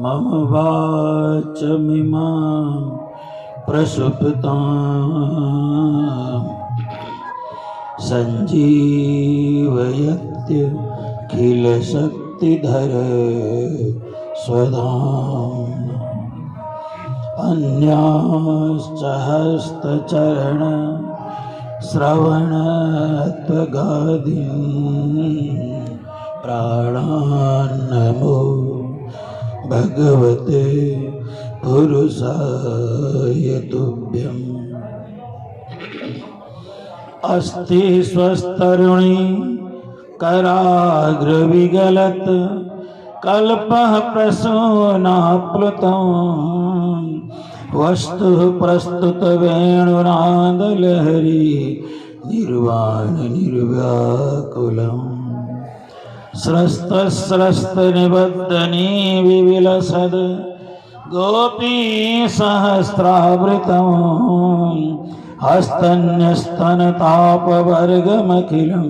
मम वाचमिमां प्रसुप्तां संजीवयत्यखिलशक्तिधर स्वधाम। अन्याश्च हस्तचरण श्रवणत्वगादीन् प्राणान् नमो भगवते पुरुषाय तुभ्यम्। अस्ति स्वस्तरुणी कराग्रविगलत् कल्पः प्रसूनाप्लुतं वस्तुः प्रस्तुत वेणुनादलहरी निर्वाण निर्व्याकुलम्। स्रस्तस्रस्त निबद्धनी विविलसद् गोपी सहस्रावृतम् हस्तन्यस्तनतापवर्गमखिलं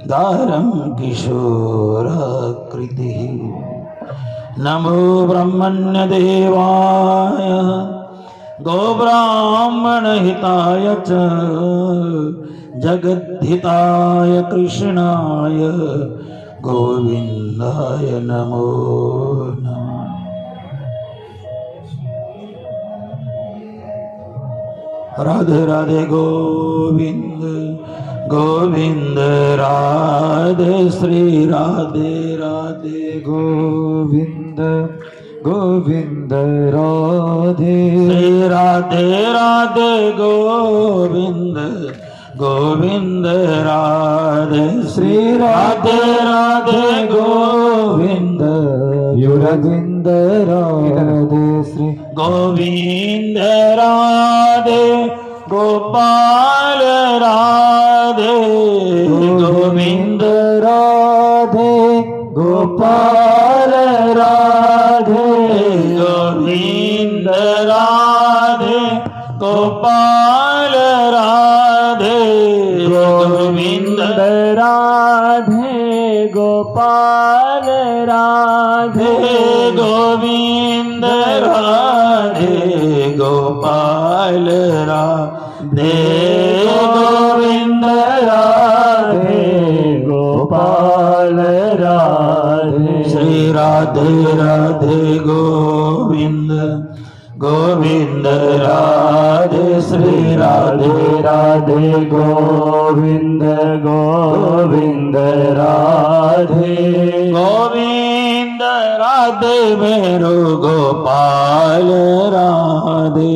दारं किशोराकृतिः। नमो ब्रह्मण्यदेवाय गोब्राह्मणहिताय च जगद्धिताय कृष्णाय गोविन्दाय नमो नमः। राधे राधे गोविंद गोविंद राधे श्री राधे राधे
गोविंद गोविंद राधे
श्री राधे राधे गोविंद गोविंद राधे श्री राधे राधे गोविंद
युरविंद राधे श्री
गोविंद राधे गोपाल राधे गोविंद
राधे गोपाल राधे
गोविंद राधे गोपाल राधे गोविंद
राधे गोपाल राधे
गोविंद राधे गोपाल राधे गोविंद राधे
गोपाल राधे
श्री राधे राधे गोविंद गोविंद राधे श्री राधे
राधे गोविंद गोविंद राधे
गोविंद राधे मेरो गोपाल राधे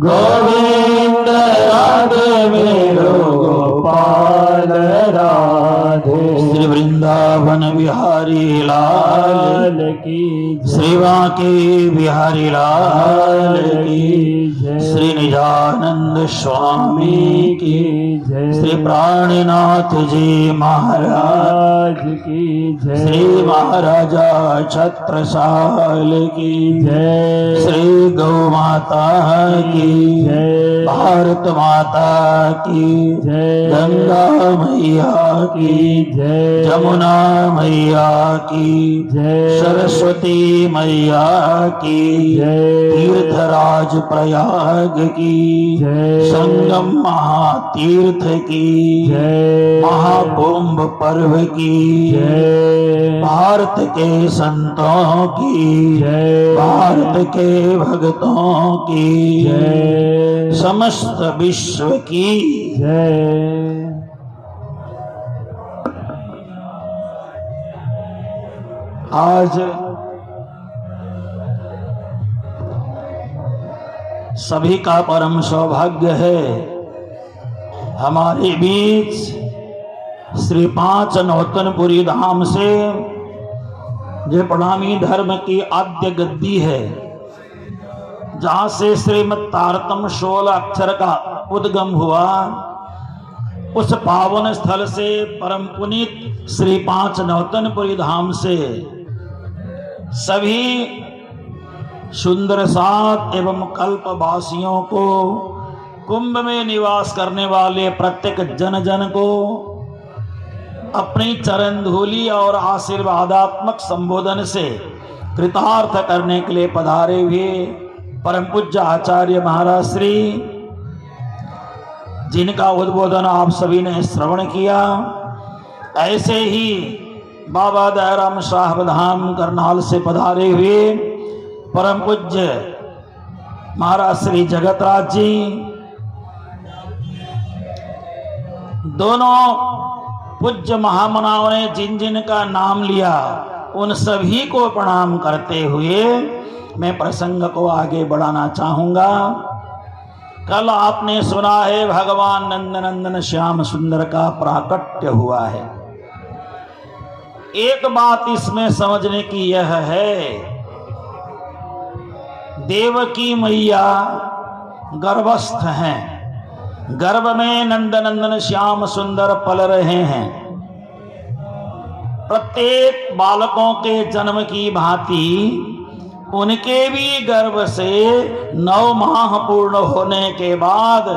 गोविंद राधे मेरो गोपाल
राधे
श्री वृंदावन बिहारी लाल
की
श्री बांके बिहारी लाल की श्री निजानंद स्वामी की
जय
श्री प्राणनाथ जी महाराज
की
श्री महाराजा छत्रसाल की
जय
श्री गौ माता की
जय
भारत माता की
जय
गंगा मैया की
जय
जमुना मैया की
जय
सरस्वती मैया की
जय
तीर्थराज प्रयाग की
जय
संगम महातीर्थ की
जय
महाकुंभ पर्व की
जय
भारत के संतों की
जय
भारत के भक्तों की
जय
समस्त विश्व की
जय
आज सभी का परम सौभाग्य है हमारे बीच श्री पांच नौतनपुरी धाम से जो प्रणामी धर्म की आद्य गद्दी है, जहां से श्रीमद् तारतम 16 अक्षर का उद्गम हुआ, उस पावन स्थल से परम पुनीत श्री पांच नौतनपुरी धाम से सभी सुंदर सात एवं कल्पवासियों को, कुंभ में निवास करने वाले प्रत्येक जन जन को अपनी चरण धूलि और आशीर्वादात्मक संबोधन से कृतार्थ करने के लिए पधारे हुए परम पूज्य आचार्य महाराज श्री, जिनका उद्बोधन आप सभी ने श्रवण किया, ऐसे ही बाबा दयाराम साहब धाम करनाल से पधारे हुए परम पूज्य महाराज श्री जगतराज जी, दोनों पूज्य महामनाओं ने जिन जिन का नाम लिया उन सभी को प्रणाम करते हुए मैं प्रसंग को आगे बढ़ाना चाहूंगा। कल आपने सुना है भगवान नंदनंदन श्याम सुंदर का प्राकट्य हुआ है। एक बात इसमें समझने की यह है, देवकी मैया गर्भस्थ हैं, गर्भ में नंदनंदन श्याम सुंदर पल रहे हैं। प्रत्येक बालकों के जन्म की भांति उनके भी गर्भ से 9 माह पूर्ण होने के बाद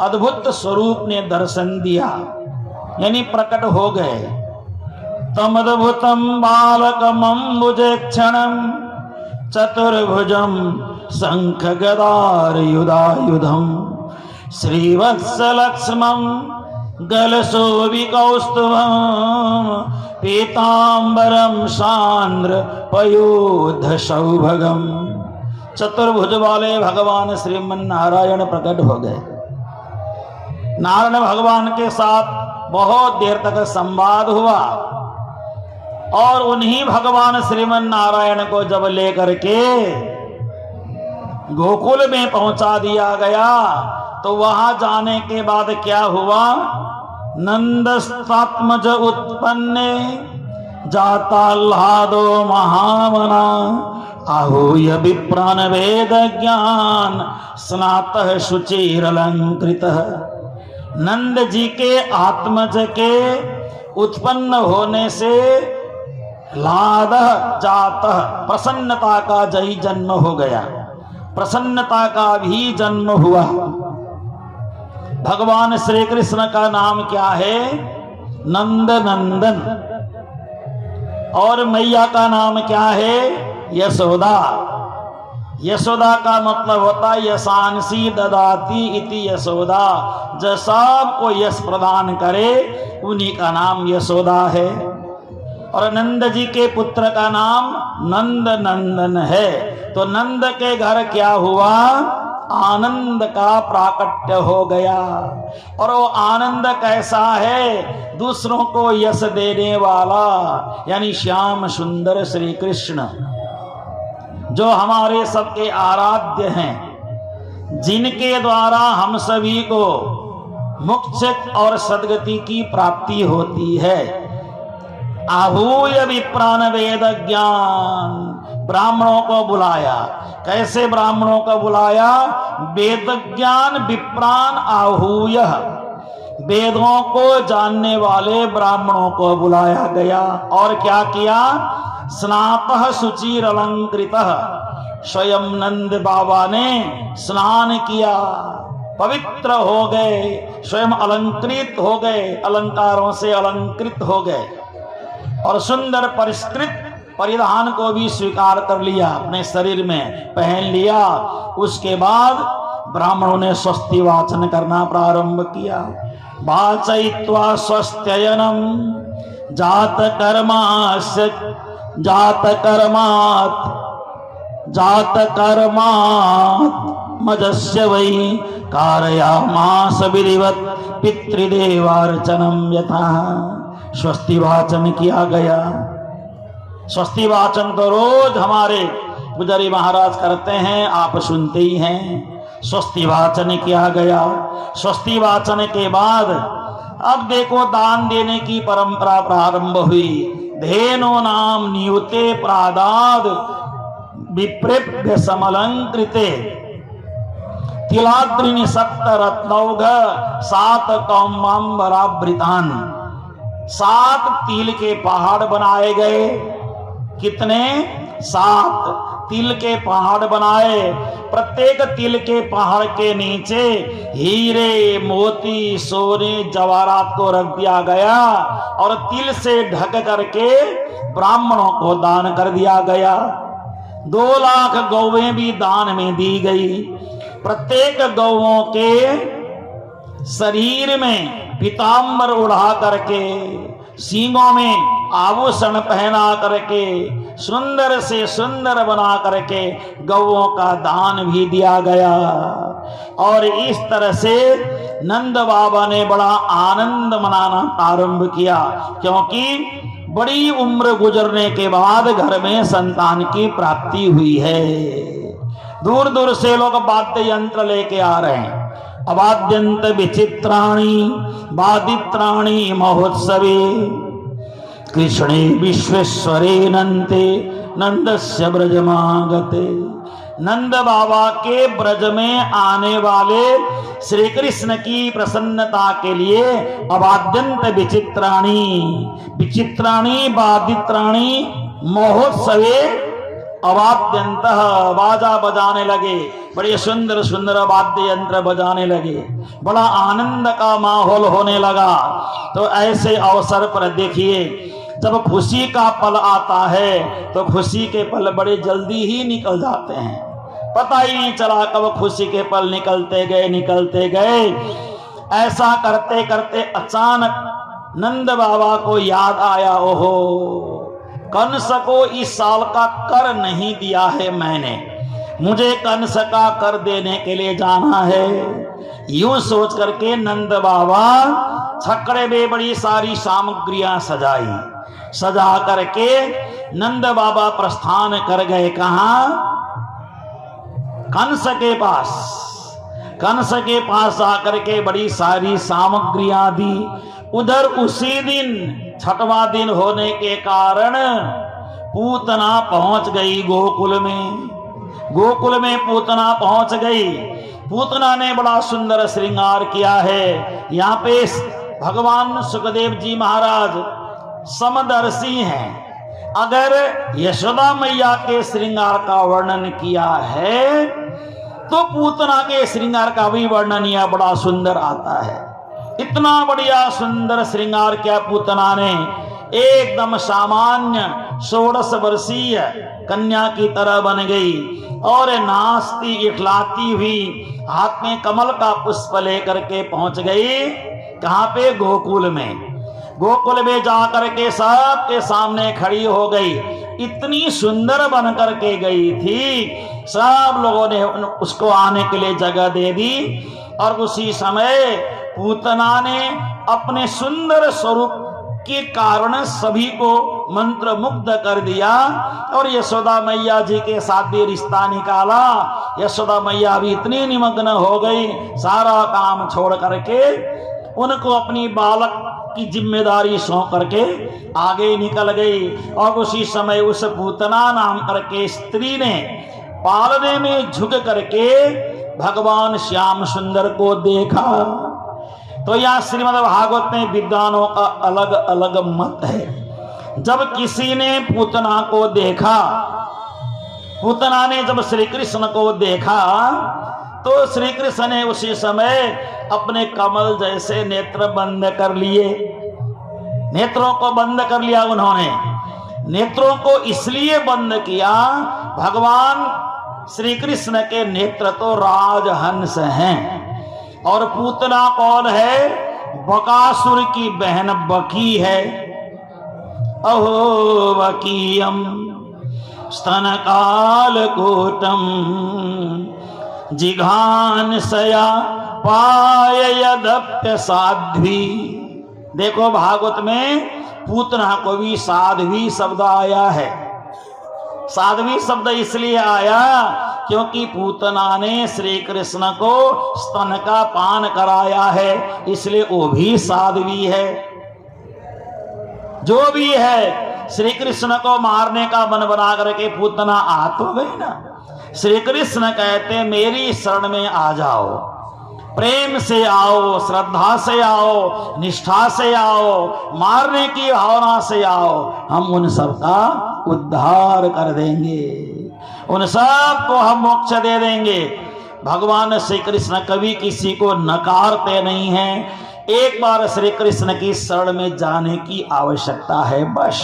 अद्भुत स्वरूप ने दर्शन दिया, यानी प्रकट हो गए। तमद्भुतम बालकमंबुजेक्षणम चतुर्भुजम शंख गदार युधायुधम श्रीवत्सलक्ष्मम गलशोभिकौस्तुभम पीतांबरम सांद्र पयोध सौभगम। चतुर्भुज वाले भगवान श्रीमन नारायण प्रकट हो गए। नारायण भगवान के साथ बहुत देर तक संवाद हुआ और उन्हीं भगवान श्रीमन नारायण को जब लेकर के गोकुल में पहुंचा दिया गया तो वहां जाने के बाद क्या हुआ, नंदस्तात्मज उत्पन्ने जाताल्हादो महामना आहूय विप्रान वेद ज्ञान स्नातः शुचिरलंकृतः। नंद जी के आत्मज के उत्पन्न होने से लादः जातः प्रसन्नता का जय जन्म हो गया, प्रसन्नता का भी जन्म हुआ। भगवान श्री कृष्ण का नाम क्या है, नंद नंदन, और मैया का नाम क्या है, यशोदा। यशोदा का मतलब होता है यशांसी ददाती इति यशोदा, जो सबको यश प्रदान करे उन्हीं का नाम यशोदा है। और नंद जी के पुत्र का नाम नंद नंदन है। तो नंद के घर क्या हुआ, आनंद का प्राकट्य हो गया। और वो आनंद कैसा है, दूसरों को यश देने वाला, यानी श्याम सुंदर श्री कृष्ण जो हमारे सबके आराध्य हैं, जिनके द्वारा हम सभी को मोक्ष और सद्गति की प्राप्ति होती है। आहूय विप्रान वेद ज्ञान, ब्राह्मणों को बुलाया। कैसे ब्राह्मणों को बुलाया, वेद ज्ञान विप्रान आहूय, वेदों को जानने वाले ब्राह्मणों को बुलाया गया। और क्या किया, स्नातः शुचिर अलंकृतः, स्वयं नंद बाबा ने स्नान किया, पवित्र हो गए, स्वयं अलंकृत हो गए, अलंकारों से अलंकृत हो गए और सुंदर परिष्कृत परिधान को भी स्वीकार कर लिया, अपने शरीर में पहन लिया। उसके बाद ब्राह्मणों ने स्वस्ति वाचन करना प्रारंभ किया। वाचयित्वा स्वस्त्ययनम जात कर्मास्य जात कर्मात् मजस्य वै कारयामास विधिवत पितृदेवार्चनम यथा। स्वस्ति वाचन किया गया। स्वस्ति वाचन तो रोज हमारे पुजारी महाराज करते हैं, आप सुनते ही हैं। स्वस्ति वाचन किया गया। स्वस्ति वाचन के बाद अब देखो दान देने की परंपरा प्रारंभ हुई। धेनो नाम नियुते प्रादाद विप्रेभ्य समलंकृते तिलाद्रिनि सप्त रत्नौघ सात कौमांबरावृतान। 7 तिल के पहाड़ बनाए गए। कितने? 7 तिल के पहाड़ बनाए। प्रत्येक तिल के पहाड़ के नीचे हीरे मोती सोने जवाहरात को रख दिया गया और तिल से ढक करके ब्राह्मणों को दान कर दिया गया। 2 लाख गौवें भी दान में दी गई। प्रत्येक गौओं के शरीर में पीताम्बर उड़ा करके, सींगों में आभूषण पहना करके, सुंदर से सुंदर बना करके गौओं का दान भी दिया गया। और इस तरह से नंद बाबा ने बड़ा आनंद मनाना आरंभ किया, क्योंकि बड़ी उम्र गुजरने के बाद घर में संतान की प्राप्ति हुई है। दूर दूर से लोग वाद्य यंत्र लेके आ रहे हैं। अवाद्यंत विचित्राणि वादित्राणि महोत्सवे कृष्णे विश्वेश्वरे नंदे नंदस्य ब्रजमागते। नंद बाबा के ब्रज में आने वाले श्री कृष्ण की प्रसन्नता के लिए अवाद्यंत विचित्राणि विचित्राणि वादित्राणि महोत्सवे अवाद्यंत बाजा बजाने लगे। बड़े सुंदर सुंदर वाद्य यंत्र बजाने लगे। बड़ा आनंद का माहौल होने लगा। तो ऐसे अवसर पर देखिए, जब खुशी का पल आता है तो खुशी के पल बड़े जल्दी ही निकल जाते हैं। पता ही नहीं चला कब खुशी के पल निकलते गए। ऐसा करते करते अचानक नंद बाबा को याद आया, ओहो कंस को इस साल का कर नहीं दिया है मैंने, मुझे कंस का कर देने के लिए जाना है। यूं सोच करके नंद बाबा छकड़े में बड़ी सारी सामग्रियां सजा करके नंद बाबा प्रस्थान कर गए। कहां? कंस के पास। कंस के पास आकर के बड़ी सारी सामग्रियां दी। उधर उसी दिन छठवां दिन होने के कारण पूतना पहुंच गई गोकुल में। गोकुल में पूतना पहुंच गई। पूतना ने बड़ा सुंदर श्रृंगार किया है। यहाँ पे भगवान सुखदेव जी महाराज समदर्शी हैं। अगर यशोदा मैया के श्रृंगार का वर्णन किया है तो पूतना के श्रृंगार का भी वर्णन यह बड़ा सुंदर आता है। इतना बढ़िया सुंदर श्रृंगार किया पूतना ने, एकदम सामान्य 16 वर्षीय कन्या की तरह बन गई और नाचती इठलाती हुई हाथ में कमल का पुष्प लेकर के पहुंच गई। कहां पे? गोकुल में। गोकुल में जाकर के सबके सामने खड़ी हो गई। इतनी सुंदर बन करके गई थी, सब लोगों ने उसको आने के लिए जगह दे दी। और उसी समय पूतना ने अपने सुंदर स्वरूप के कारण सभी को मंत्र मुग्ध कर दिया और यशोदा मैया जी के साथ भी रिश्ता निकाला। यशोदा मैया भी इतनी निमग्न हो गई, सारा काम छोड़ करके उनको अपनी बालक की जिम्मेदारी सौंप करके आगे निकल गई। और उसी समय उस पूतना नाम करके स्त्री ने पालने में झुक करके भगवान श्याम सुंदर को देखा। तो यह श्रीमद् भागवत में विद्वानों का अलग अलग मत है। जब किसी ने पूतना को देखा, पूतना ने जब श्री कृष्ण को देखा तो श्री कृष्ण ने उसी समय अपने कमल जैसे नेत्र बंद कर लिए। नेत्रों को बंद कर लिया उन्होंने। नेत्रों को इसलिए बंद किया, भगवान श्री कृष्ण के नेत्र तो राजहंस हैं। और पूतना कौन है? बकासुर की बहन बकी है। अहो बकीयम स्तन काल कोटम जिघान सया पाय यदप्य साध्वी। देखो भागवत में पूतना को भी साध्वी शब्द आया है। साध्वी शब्द इसलिए आया क्योंकि पूतना ने श्री कृष्ण को स्तन का पान कराया है, इसलिए वो भी साध्वी है। जो भी है, श्री कृष्ण को मारने का मन बना करके पूतना आ तो गई ना। श्री कृष्ण कहते मेरी शरण में आ जाओ, प्रेम से आओ, श्रद्धा से आओ, निष्ठा से आओ, मारने की भावना से आओ, हम उन सबका उद्धार कर देंगे, उन सब को हम मोक्ष दे देंगे। भगवान श्री कृष्ण कभी किसी को नकारते नहीं हैं। एक बार श्री कृष्ण की शरण में जाने की आवश्यकता है, बस।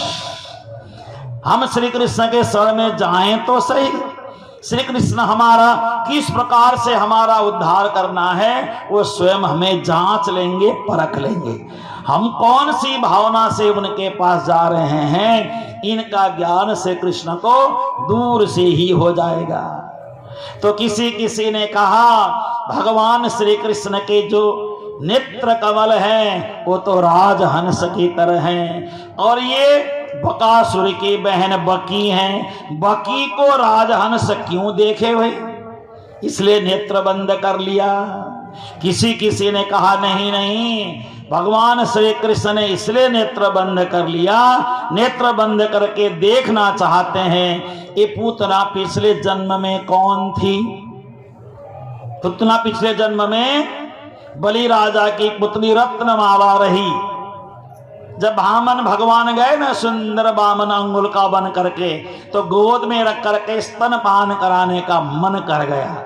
हम श्री कृष्ण के शरण में जाएं तो सही। श्री कृष्ण हमारा किस प्रकार से हमारा उद्धार करना है वो स्वयं हमें जांच लेंगे, परख लेंगे। हम कौन सी भावना से उनके पास जा रहे हैं, इनका ज्ञान श्री कृष्ण को दूर से ही हो जाएगा। तो किसी ने कहा भगवान श्री कृष्ण के जो नेत्र कमल हैं वो तो राजहंस की तरह हैं, और ये बकासुर की बहन बकी हैं। बकी को राजहंस क्यों देखे भाई, इसलिए नेत्र बंद कर लिया। किसी ने कहा नहीं नहीं, भगवान श्री कृष्ण ने इसलिए नेत्र बंद कर लिया, नेत्र बंद करके देखना चाहते हैं ये पूतना पिछले जन्म में कौन थी। पूतना पिछले जन्म में बलि राजा की पुत्री रत्नमाला रही। जब वामन भगवान गए ना सुंदर वामन अंगुल का बन करके, तो गोद में रख करके स्तनपान कराने का मन कर गया।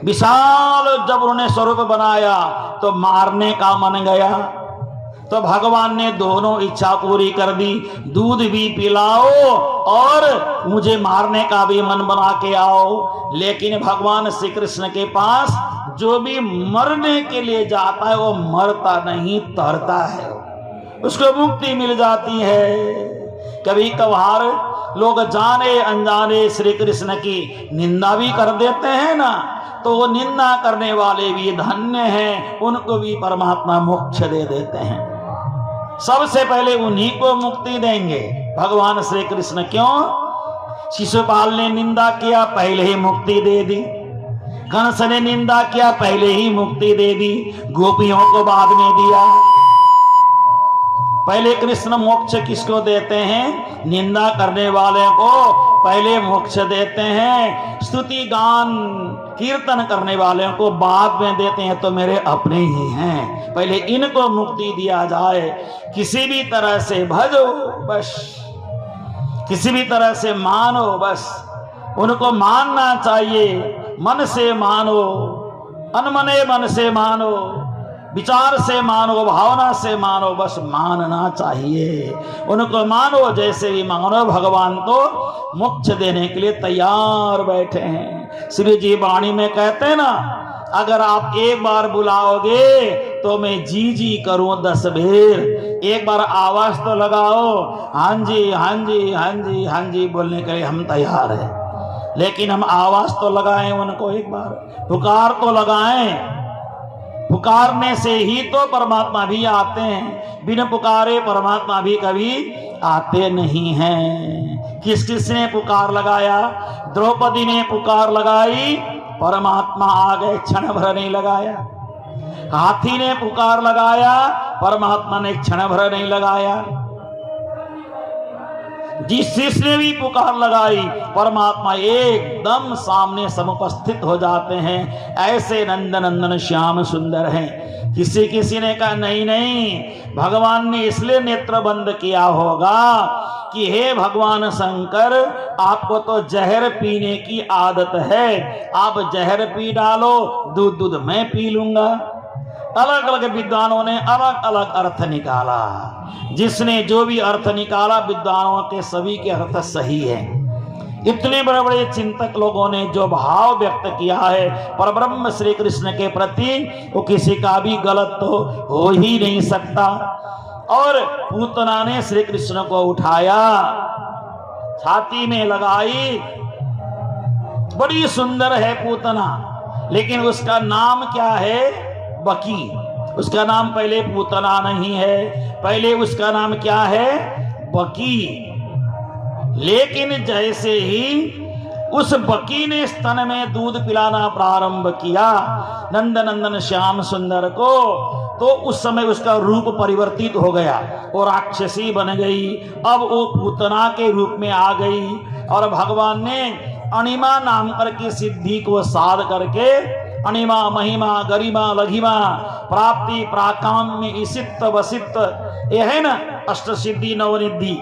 विशाल जब उन्होंने स्वरूप बनाया तो मारने का मन गया। तो भगवान ने दोनों इच्छा पूरी कर दी, दूध भी पिलाओ और मुझे मारने का भी मन बना के आओ। लेकिन भगवान श्री कृष्ण के पास जो भी मरने के लिए जाता है वो मरता नहीं, तरता है, उसको मुक्ति मिल जाती है। कभी कभार लोग जाने अनजाने श्री कृष्ण की निंदा भी कर देते हैं ना, तो वो निंदा करने वाले भी धन्य हैं, उनको भी परमात्मा मोक्ष दे देते हैं। सबसे पहले उन्हीं को मुक्ति देंगे भगवान श्री कृष्ण। क्यों? शिशुपाल ने निंदा किया, पहले ही मुक्ति दे दी। कंस ने निंदा किया, पहले ही मुक्ति दे दी। गोपियों को बाद में दिया। पहले कृष्ण मोक्ष किसको देते हैं? निंदा करने वाले को पहले मोक्ष देते हैं। स्तुति गान कीर्तन करने वाले को बाद में देते हैं, तो मेरे अपने ही हैं, पहले इनको मुक्ति दिया जाए। किसी भी तरह से भजो बस, किसी भी तरह से मानो बस, उनको मानना चाहिए। मन से मानो, अनमने मन से मानो, विचार से मानो, भावना से मानो, बस मानना चाहिए। उनको मानो, जैसे भी मानो, भगवान तो मोक्ष देने के लिए तैयार बैठे हैं। श्री जी वाणी में कहते हैं ना, अगर आप एक बार बुलाओगे तो मैं जी जी करूं 10 बेर। एक बार आवाज तो लगाओ, हाँ जी हाँ जी हाँ जी हाँ जी बोलने के लिए हम तैयार हैं। लेकिन हम आवाज तो लगाएं उनको, एक बार पुकार तो लगाएं। पुकारने से ही तो परमात्मा भी आते हैं, बिना पुकारे परमात्मा भी कभी आते नहीं हैं। किस किस ने पुकार लगाया? द्रौपदी ने पुकार लगाई, परमात्मा आ गए, क्षण भर नहीं लगाया। हाथी ने पुकार लगाया, परमात्मा ने क्षण भर नहीं लगाया। जिसने भी पुकार लगाई, परमात्मा एकदम सामने समुपस्थित हो जाते हैं। ऐसे नंदनंदन श्याम सुंदर हैं। किसी ने कहा नहीं नहीं, भगवान ने इसलिए नेत्र बंद किया होगा कि हे भगवान शंकर, आपको तो जहर पीने की आदत है, आप जहर पी डालो, दूध मैं पी लूंगा। अलग अलग विद्वानों ने अलग अलग अर्थ निकाला। जिसने जो भी अर्थ निकाला, विद्वानों के सभी के अर्थ सही है। इतने बड़े बड़े चिंतक लोगों ने जो भाव व्यक्त किया है परब्रह्म श्री कृष्ण के प्रति, वो किसी का भी गलत तो हो ही नहीं सकता। और पूतना ने श्री कृष्ण को उठाया, छाती में लगाई। बड़ी सुंदर है पूतना, लेकिन उसका नाम क्या है? बकी। उसका नाम पहले पूतना नहीं है, पहले उसका नाम क्या है? बकी। लेकिन जैसे ही उस बकी ने स्तन में दूध पिलाना प्रारंभ किया नंदनंदन श्याम सुंदर को, तो उस समय उसका रूप परिवर्तित हो गया, वो राक्षसी बन गई। अब वो पूतना के रूप में आ गई और भगवान ने अणिमा नाम करके सिद्धि को साध करके, अणिमा महिमा गरिमा लघिमा प्राप्ति प्राकाम्य ईसित वसित, ये है ना अष्ट सिद्धि नवनिधि।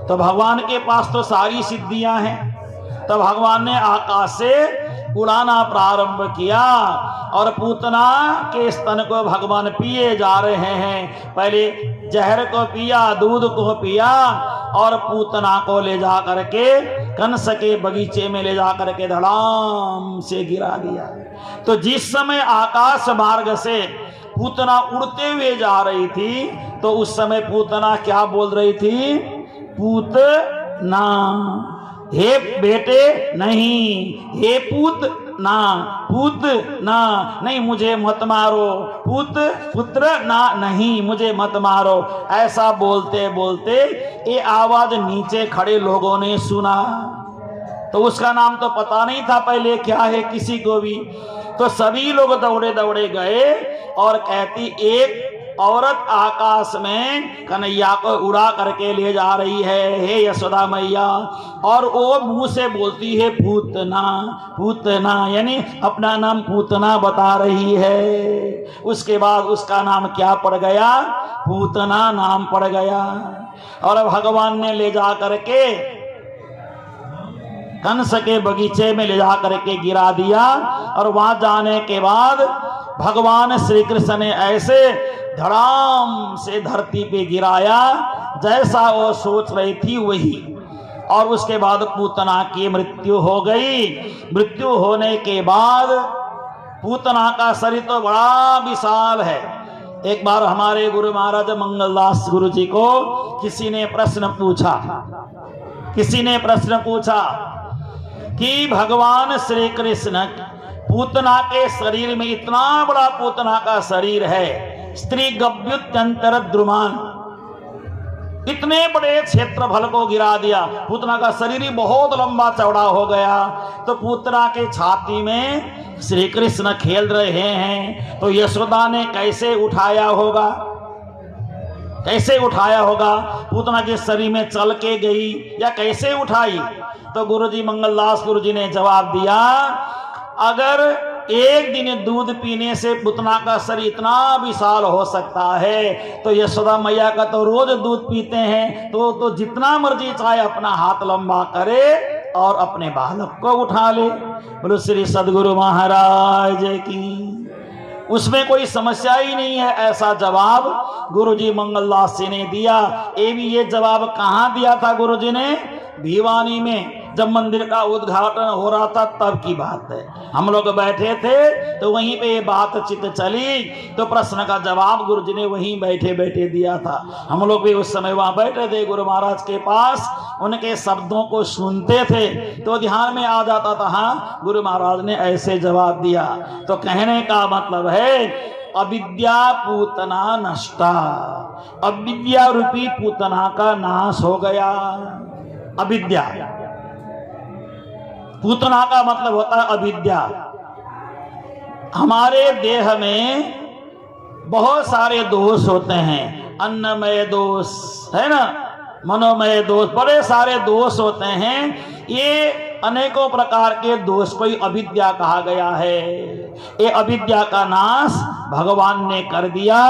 तो भगवान के पास तो सारी सिद्धियां हैं। तो भगवान ने आकाश से उड़ाना प्रारंभ किया और पूतना के स्तन को भगवान पिए जा रहे हैं। पहले जहर को पिया, दूध को पिया और पूतना को ले जा करके कंस के बगीचे में ले जा करके धड़ाम से गिरा दिया। तो जिस समय आकाश मार्ग से पूतना उड़ते हुए जा रही थी, तो उस समय पूतना क्या बोल रही थी? पूतना, हे बेटे नहीं, हे पूत ना, पूत ना, नहीं मुझे मत मारो, पूत पुत्र ना, नहीं मुझे मत मारो। ऐसा बोलते बोलते ये आवाज नीचे खड़े लोगों ने सुना। तो उसका नाम तो पता नहीं था पहले क्या है किसी को भी। तो सभी लोग दौड़े दौड़े गए और कहती एक औरत आकाश में कन्हैया को उड़ा करके ले जा रही है, हे यशोदा मैया। और वो मुंह से बोलती है पूतना पूतना, यानी अपना नाम पूतना बता रही है। उसके बाद उसका नाम क्या पड़ गया? पूतना नाम पड़ गया। और भगवान ने ले जा करके कंस के बगीचे में ले जा करके गिरा दिया। और वहां जाने के बाद भगवान श्री कृष्ण ने ऐसे धड़ाम से धरती पे गिराया जैसा वो सोच रही थी वही। और उसके बाद पूतना की मृत्यु हो गई। मृत्यु होने के बाद पूतना का शरीर तो बड़ा विशाल है। एक बार हमारे गुरु महाराज मंगलदास गुरु जी को किसी ने प्रश्न पूछा कि भगवान श्री कृष्ण पूतना के शरीर में, इतना बड़ा पूतना का शरीर है, स्त्री गव्युत्यंतर द्रुमान, इतने बड़े क्षेत्रफल को गिरा दिया। पूतना का शरीर ही बहुत लंबा चौड़ा हो गया। तो पूतना के छाती में श्री कृष्ण खेल रहे हैं, तो यशोदा ने कैसे उठाया होगा? पूतना के शरीर में चल के गई या कैसे उठाई? तो गुरुजी मंगलदास गुरुजी ने जवाब दिया, अगर एक दिन दूध पीने से पूतना का शरीर इतना विशाल हो सकता है, तो यशोदा मैया का तो रोज दूध पीते हैं, तो जितना मर्जी चाहे अपना हाथ लंबा करे और अपने बालक को उठा ले। बोलो श्री सदगुरु महाराज की। उसमें कोई समस्या ही नहीं है। ऐसा जवाब गुरुजी मंगलदास जी ने दिया। ये जवाब कहाँ दिया था गुरुजी ने? भिवानी में, जब मंदिर का उद्घाटन हो रहा था तब की बात है। हम लोग बैठे थे तो वहीं पे बातचीत चली, तो प्रश्न का जवाब गुरुजी ने वहीं बैठे बैठे दिया था। हम लोग भी उस समय वहां बैठे थे गुरु महाराज के पास, उनके शब्दों को सुनते थे तो ध्यान में आ जाता था, हाँ गुरु महाराज ने ऐसे जवाब दिया। तो कहने का मतलब है अविद्या पूतना नष्टा, अविद्या रूपी पूतना का नाश हो गया। अविद्या, पूतना का मतलब होता है अविद्या। हमारे देह में बहुत सारे दोष होते हैं, अन्नमय दोष है ना, मनोमय दोष, बड़े सारे दोष होते हैं। ये अनेकों प्रकार के दोष को अविद्या कहा गया है। ये अविद्या का नाश भगवान ने कर दिया।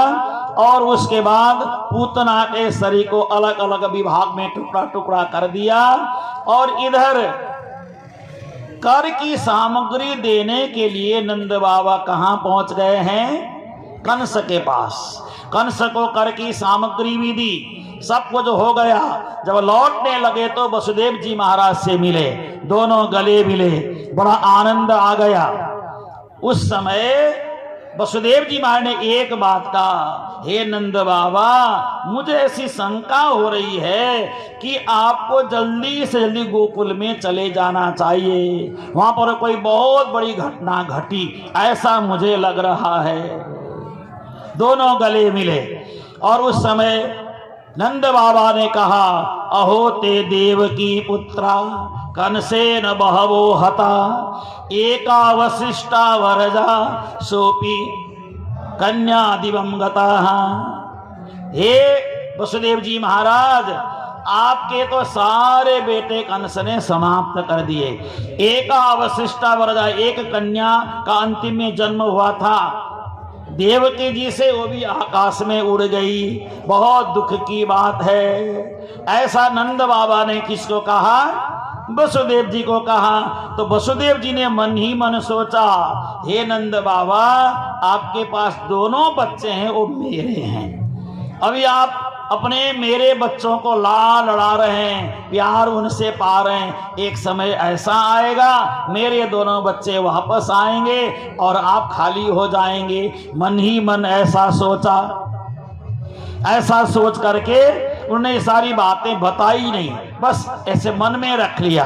और उसके बाद पूतना के शरीर को अलग अलग विभाग में टुकड़ा टुकड़ा कर दिया। और इधर कर की सामग्री देने के लिए नंद बाबा कहाँ पहुंच गए हैं? कंस के पास। कंस को कर की सामग्री भी दी, सब कुछ हो गया। जब लौटने लगे तो वसुदेव जी महाराज से मिले, दोनों गले मिले, बड़ा आनंद आ गया। उस समय वसुदेव जी महाराज ने एक बात कहा, हे नंद बाबा, मुझे ऐसी शंका हो रही है कि आपको जल्दी से जल्दी गोकुल में चले जाना चाहिए, वहां पर कोई बहुत बड़ी घटना घटी, ऐसा मुझे लग रहा है। दोनों गले मिले और उस समय नंद बाबा ने कहा, अहो ते देव की पुत्रा कंसेन बहवो हता, एका वशिष्ठा वरजा सोपी कन्या दिवम गता। हे वसुदेव जी महाराज, आपके तो सारे बेटे कंस ने समाप्त कर दिए। एका वशिष्ठा वरजा, एक कन्या का अंतिम में जन्म हुआ था देवकी जी से, वो भी आकाश में उड़ गई। बहुत दुख की बात है। ऐसा नंद बाबा ने किसको कहा? वसुदेव जी को कहा। तो वसुदेव जी ने मन ही मन सोचा, हे नंद बाबा, आपके पास दोनों बच्चे हैं, वो मेरे हैं। अभी आप अपने मेरे बच्चों को लड़ा रहे हैं, प्यार उनसे पा रहे हैं। एक समय ऐसा आएगा मेरे दोनों बच्चे वापस आएंगे और आप खाली हो जाएंगे। मन ही मन ऐसा सोचा। ऐसा सोच करके उन्होंने सारी बातें बताई नहीं, बस ऐसे मन में रख लिया।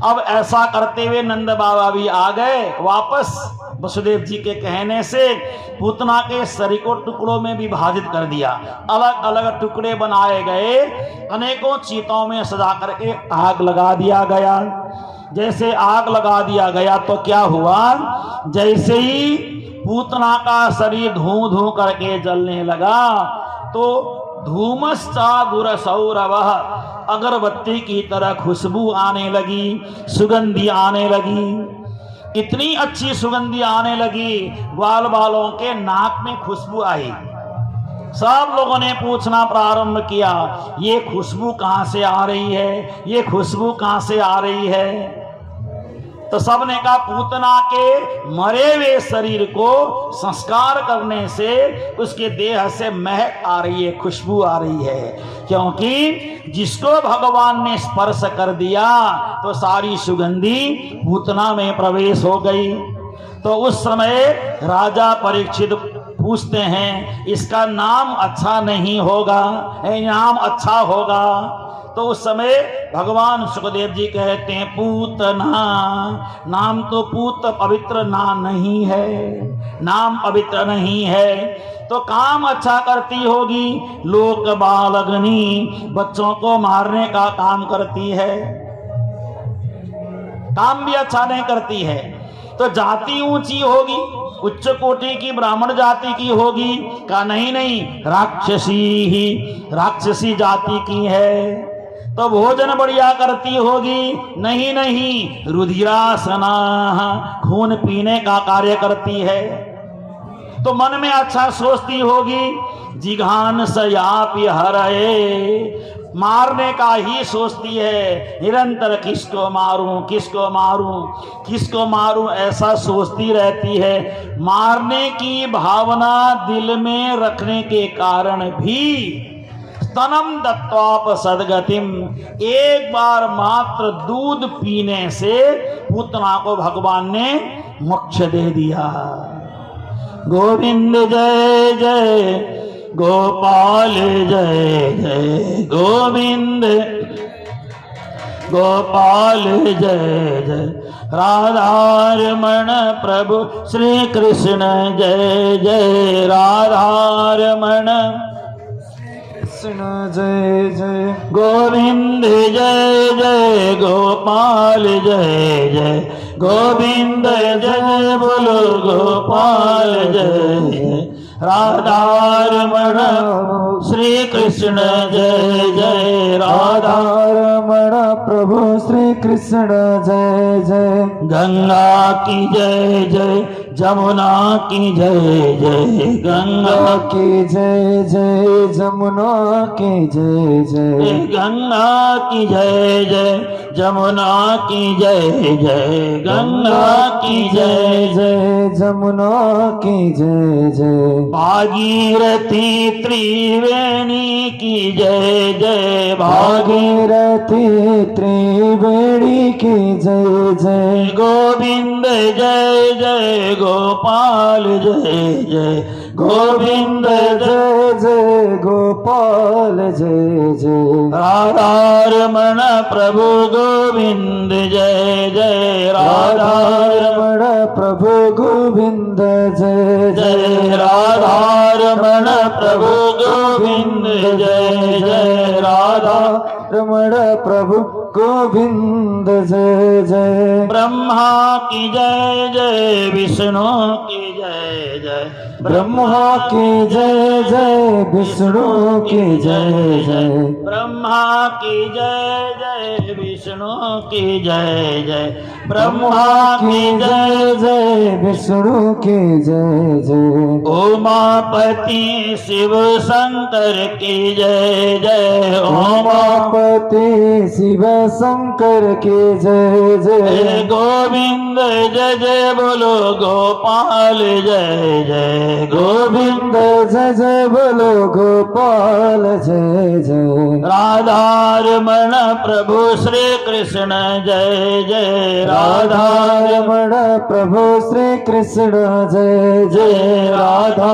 अब ऐसा करते हुए नंद बाबा भी आ गए वापस। वसुदेव जी के कहने से पूतना के शरीर को टुकड़ों में विभाजित कर दिया, अलग अलग टुकड़े बनाए गए, अनेकों चीतों में सजा करके आग लगा दिया गया। जैसे आग लगा दिया गया तो क्या हुआ, जैसे ही पूतना का शरीर धूं धूं करके जलने लगा तो धूमश्चा दुरसौरवः, अगरबत्ती की तरह खुशबू आने लगी, सुगंधी आने लगी। इतनी अच्छी सुगंधी आने लगी, ग्वाल बालों के नाक में खुशबू आई। सब लोगों ने पूछना प्रारंभ किया, ये खुशबू कहां से आ रही है, ये खुशबू कहां से आ रही है। तो सबने कहा पूतना के मरे हुए शरीर को संस्कार करने से उसके देह से महक आ रही है, खुशबू आ रही है। क्योंकि जिसको भगवान ने स्पर्श कर दिया तो सारी सुगंधी पूतना में प्रवेश हो गई। तो उस समय राजा परीक्षित पूछते हैं, इसका नाम अच्छा नहीं होगा, नाम अच्छा होगा। तो उस समय भगवान सुखदेव जी कहते हैं, पूतना नाम तो पूत पवित्र नाम नहीं है, नाम पवित्र नहीं है तो काम अच्छा करती होगी। लोक बालग्नि, बच्चों को मारने का काम करती है, काम भी अच्छा नहीं करती है। तो जाति ऊंची होगी, उच्च कोटि की ब्राह्मण जाति की होगी, का नहीं नहीं राक्षसी ही राक्षसी जाति की है। तो भोजन बढ़िया करती होगी, नहीं नहीं रुधिरासना, खून पीने का कार्य करती है। तो मन में अच्छा सोचती होगी, जिघान सयापि हरये, मारने का ही सोचती है, निरंतर किसको मारूं किसको मारूं किसको मारूं ऐसा सोचती रहती है। मारने की भावना दिल में रखने के कारण भी स्तनम दत्वाप सदगतिम, एक बार मात्र दूध पीने से पूतना को भगवान ने मोक्ष दे दिया। गोविंद जय जय गोपाल जय जय गोविंद गोपाल जय जय राधारमण प्रभु श्री कृष्ण जय जय राधारमण
जय जय
गोविंद जय जय गोपाल जय जय गोविंद जय बोलो गोपाल जय जय राधारमण श्री कृष्ण जय जय
राधारमण प्रभु श्री कृष्ण जय जय।
गंगा की जय जय जमुना की जय जय गंगा
की जय जय जमुना की जय जय
गंगा की जय जय जमुना की जय जय गंगा की जय
जय जमुना की जय जय।
भागीरथी त्रिवेणी की जय जय
भागीरथी त्रिवेणी की जय जय।
गोविंद जय जय गोपाल जय जय गोविंद
जय जय गोपाल जय जय।
राधारमण प्रभु गोविंद जय जय
राधारमण प्रभु गोविंद जय
जय राधारमण प्रभु गोविंद जय जय
राधारमण प्रभु गोविंद जय जय।
ब्रह्मा की जय जय विष्णु की जय जय
ब्रह्मा की जय जय विष्णु की जय जय।
ब्रह्मा की जय जय विष्णु की जय जय ब्रह्मा की जय
जय विष्णु की जय जय।
उमापति शिव शंकर की जय जय
उमापति शिव शंकर की जय जय।
गोविंद जय जय बोलो गोपाल जय जय
गोविंद जय जय बोलो गोपाल जय जय।
राधारमण प्रभु श्री कृष्ण जय जय
राधारमण प्रभु श्री कृष्ण जय जय। राधा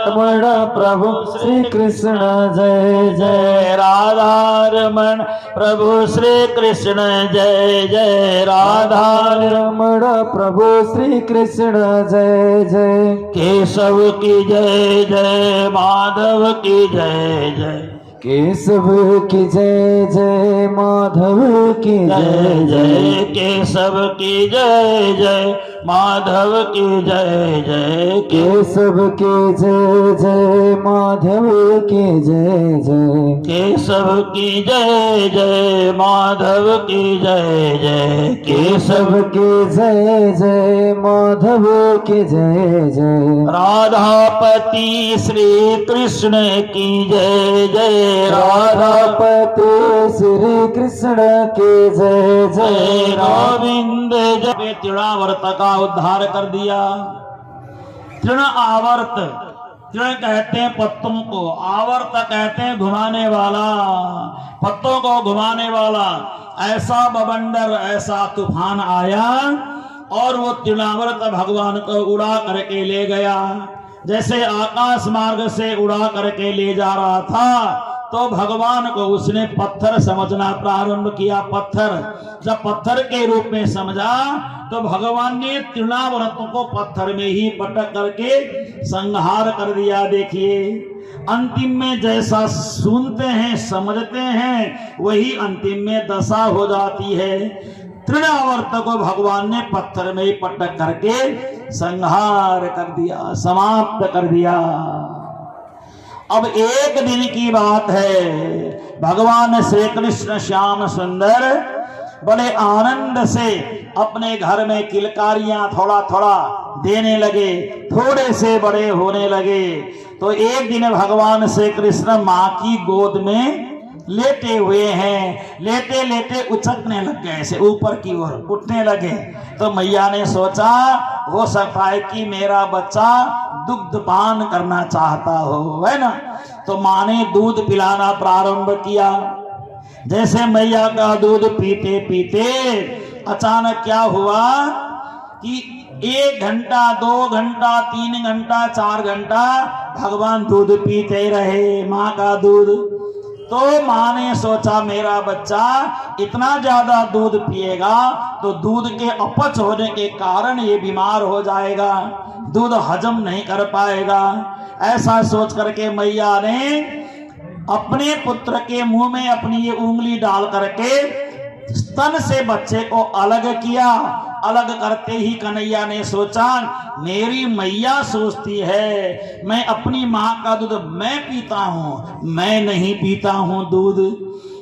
रमण प्रभु श्री कृष्ण जय जय
राधारमण प्रभु श्री कृष्ण जय जय
रमण प्रभु श्री कृष्ण जय जय
केशव की जय जय माधव की जय जय
केशव की जय जय माधव की जय जय
केशव की जय जय माधव की जय जय
केशव की जय जय माधव की जय जय
केशव की जय जय माधव की जय जय
केशव की जय जय माधव की जय जय
राधापति श्री कृष्ण की जय जय
राधापति श्री कृष्ण की जय जय
गोविंद जय तृणावर्त का उद्धार कर दिया। तृण आवर्त, तृण कहते हैं पत्तों को, आवर्त कहते हैं घुमाने वाला, पत्तों को घुमाने वाला। ऐसा बवंडर, ऐसा तूफान आया और वो तृणावर्त भगवान को उड़ा करके ले गया। जैसे आकाश मार्ग से उड़ा करके ले जा रहा था तो भगवान को उसने पत्थर समझना प्रारंभ किया। पत्थर, जब पत्थर के रूप में समझा तो भगवान ने तृणावर्तों को पत्थर में ही पटक करके संहार कर दिया। देखिए, अंतिम में जैसा सुनते हैं समझते हैं वही अंतिम में दशा हो जाती है। तृणावर्त को भगवान ने पत्थर में ही पटक करके संहार कर दिया, समाप्त कर दिया। अब एक दिन की बात है, भगवान श्री कृष्ण श्याम सुंदर बड़े आनंद से अपने घर में किलकारियां थोड़ा थोड़ा देने लगे, थोड़े से बड़े होने लगे। तो एक दिन भगवान श्री कृष्ण माँ की गोद में लेटे हुए हैं, लेटे लेटे उछकने लग गए, ऐसे ऊपर की ओर उठने लगे। तो मैया ने सोचा हो सकता है कि मेरा बच्चा दुग्ध पान करना चाहता हो, है ना। तो माँ ने दूध पिलाना प्रारंभ किया। जैसे मैया का दूध पीते पीते अचानक क्या हुआ कि 1 घंटा 2 घंटा 3 घंटा 4 घंटा भगवान दूध पीते रहे, माँ का दूध। तो माँ ने सोचा मेरा बच्चा इतना ज्यादा दूध पिएगा तो दूध के अपच होने के कारण ये बीमार हो जाएगा, दूध हजम नहीं कर पाएगा। ऐसा सोच करके मैया ने अपने पुत्र के मुंह में अपनी ये उंगली डाल करके स्तन से बच्चे को अलग किया। अलग करते ही कन्हैया ने सोचा मेरी मैया सोचती है मैं अपनी माँ का दूध मैं पीता हूँ, मैं नहीं पीता हूँ दूध।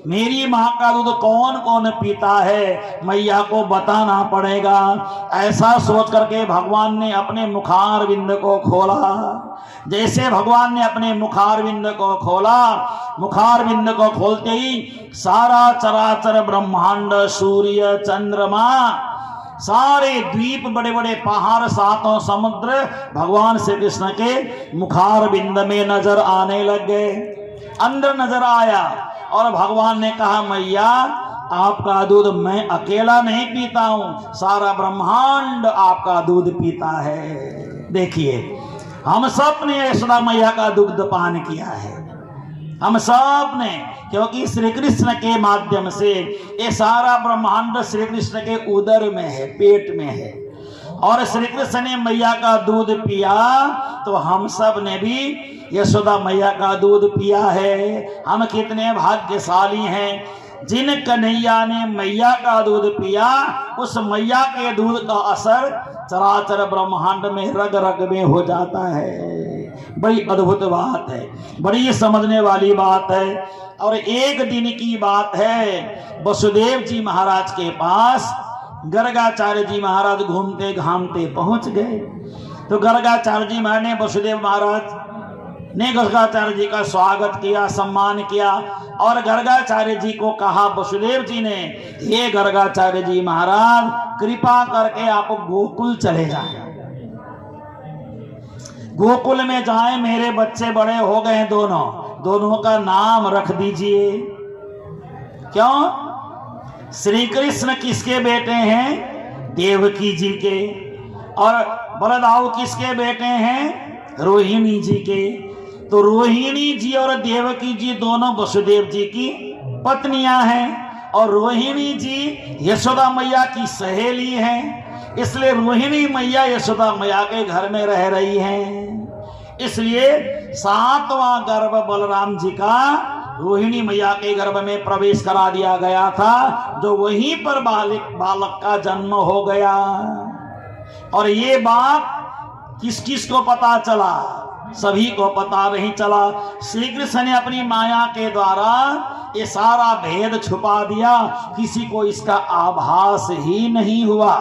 मेरी माँ का दूध कौन कौन पीता है, मैया को बताना पड़ेगा। ऐसा सोच करके भगवान ने अपने मुखारविंद को खोला। जैसे भगवान ने अपने मुखारविंद को खोला, मुखारविंद को खोलते ही सारा चराचर ब्रह्मांड, सूर्य, चंद्रमा, सारे द्वीप, बड़े बड़े पहाड़, सातों समुद्र भगवान श्री कृष्ण के मुखारविंद में नजर आने लग गए, अंदर नजर आया। और भगवान ने कहा मैया आपका दूध मैं अकेला नहीं पीता हूं, सारा ब्रह्मांड आपका दूध पीता है। देखिए हम सब ने यशोदा मैया का दुग्ध पान किया है, हम सब ने, क्योंकि श्री कृष्ण के माध्यम से ये सारा ब्रह्मांड श्री कृष्ण के उदर में है, पेट में है। और श्री कृष्ण ने मैया का दूध पिया तो हम सब ने भी यशोदा मैया का दूध पिया है। हम कितने भाग्यशाली हैं जिन कन्हैया ने मैया का दूध पिया, उस मैया के दूध का असर चराचर ब्रह्मांड में रग रग में हो जाता है। बड़ी अद्भुत बात है, बड़ी समझने वाली बात है। और एक दिन की बात है, वसुदेव जी महाराज के पास गर्गाचार्य जी महाराज घूमते घामते पहुंच गए। तो गर्गाचार्य जी महाराज ने वसुदेव महाराज ने गर्गाचार्य जी का स्वागत किया, सम्मान किया। और गर्गाचार्य जी को कहा वसुदेव जी ने, हे गर्गाचार्य जी महाराज कृपा करके आप गोकुल चले जाएं, गोकुल में जाएं, मेरे बच्चे बड़े हो गए, दोनों का नाम रख दीजिए। क्यों? श्री कृष्ण किसके बेटे हैं? देवकी जी के। और बलदाऊ किसके बेटे हैं? रोहिणी जी के। तो रोहिणी जी और देवकी जी दोनों वसुदेव जी की पत्नियां हैं और रोहिणी जी यशोदा मैया की सहेली हैं, इसलिए रोहिणी मैया यशोदा मैया के घर में रह रही हैं। इसलिए 7वां गर्भ बलराम जी का रोहिणी मैया के गर्भ में प्रवेश करा दिया गया था, जो वहीं पर बालक का जन्म हो गया। और ये बात किस किस को पता चला? सभी को पता नहीं चला। श्री कृष्ण ने अपनी माया के द्वारा ये सारा भेद छुपा दिया, किसी को इसका आभास ही नहीं हुआ।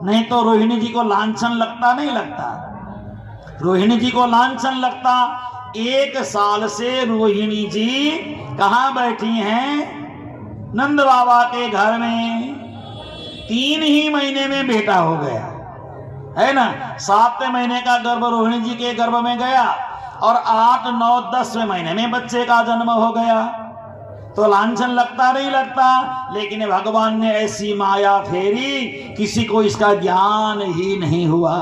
नहीं तो रोहिणी जी को लांछन लगता, नहीं लगता? रोहिणी जी को लांछन लगता। 1 साल से रोहिणी जी कहाँ बैठी हैं? नंद बाबा के घर में। 3 ही महीने में बेटा हो गया, है ना। 7वें महीने का गर्भ रोहिणी जी के गर्भ में गया और 8, 9, 10वें महीने में बच्चे का जन्म हो गया। तो लांछन लगता, नहीं लगता? लेकिन भगवान ने ऐसी माया फेरी, किसी को इसका ज्ञान ही नहीं हुआ।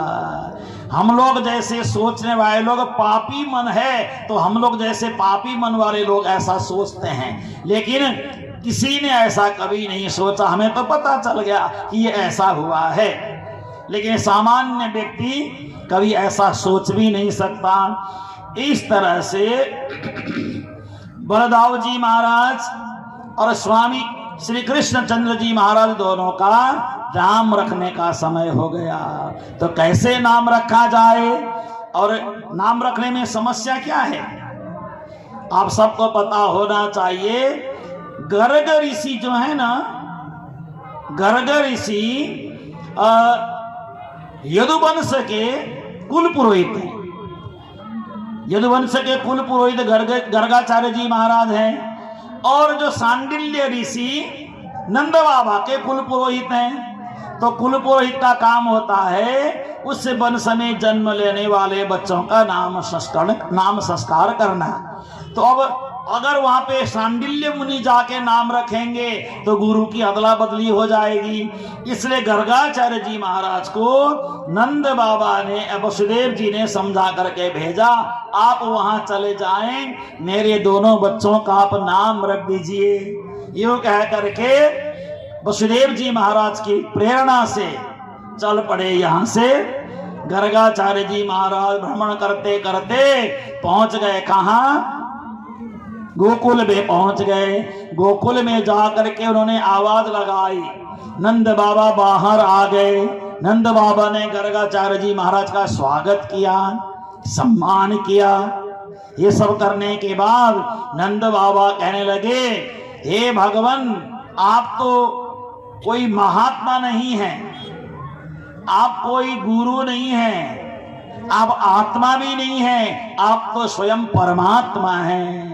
हम लोग जैसे सोचने वाले लोग, पापी मन है तो हम लोग जैसे पापी मन वाले लोग ऐसा सोचते हैं, लेकिन किसी ने ऐसा कभी नहीं सोचा। हमें तो पता चल गया कि ये ऐसा हुआ है, लेकिन सामान्य व्यक्ति कभी ऐसा सोच भी नहीं सकता। इस तरह से बलदाव जी महाराज और स्वामी श्री कृष्णचंद्र जी महाराज दोनों का नाम रखने का समय हो गया। तो कैसे नाम रखा जाए, और नाम रखने में समस्या क्या है? आप सबको पता होना चाहिए। गर्ग ऋषि जो है ना, गर्ग ऋषि यदुवंश के कुल पुरोहित हैं। यदुवंश के कुल पुरोहित गर्गाचार्य जी महाराज हैं, और जो सांडिल्य ऋषि नंद बाबा के कुल पुरोहित हैं। तो कुल पुरोहित का काम होता है उस वंश में जन्म लेने वाले बच्चों का नाम संस्कार करना। तो अब अगर वहां पे सांडिल्य मुनि जाके नाम रखेंगे तो गुरु की अदला बदली हो जाएगी। इसलिए गर्गाचार्य जी महाराज को नंद बाबा ने, वसुदेव जी ने समझा करके भेजा, आप वहां चले जाएं, मेरे दोनों बच्चों का आप नाम रख दीजिए। यूं कह करके वसुदेव जी महाराज की प्रेरणा से चल पड़े। यहाँ से गर्गाचार्य जी महाराज भ्रमण करते करते पहुंच गए कहाँ? गोकुल में पहुंच गए। गोकुल में जाकर के उन्होंने आवाज लगाई, नंद बाबा बाहर आ गए। नंद बाबा ने गर्गाचार्य जी महाराज का स्वागत किया, सम्मान किया। ये सब करने के बाद नंद बाबा कहने लगे, हे भगवान, आप तो कोई महात्मा नहीं है, आप कोई गुरु नहीं है, आप आत्मा भी नहीं है, आप तो स्वयं परमात्मा हैं।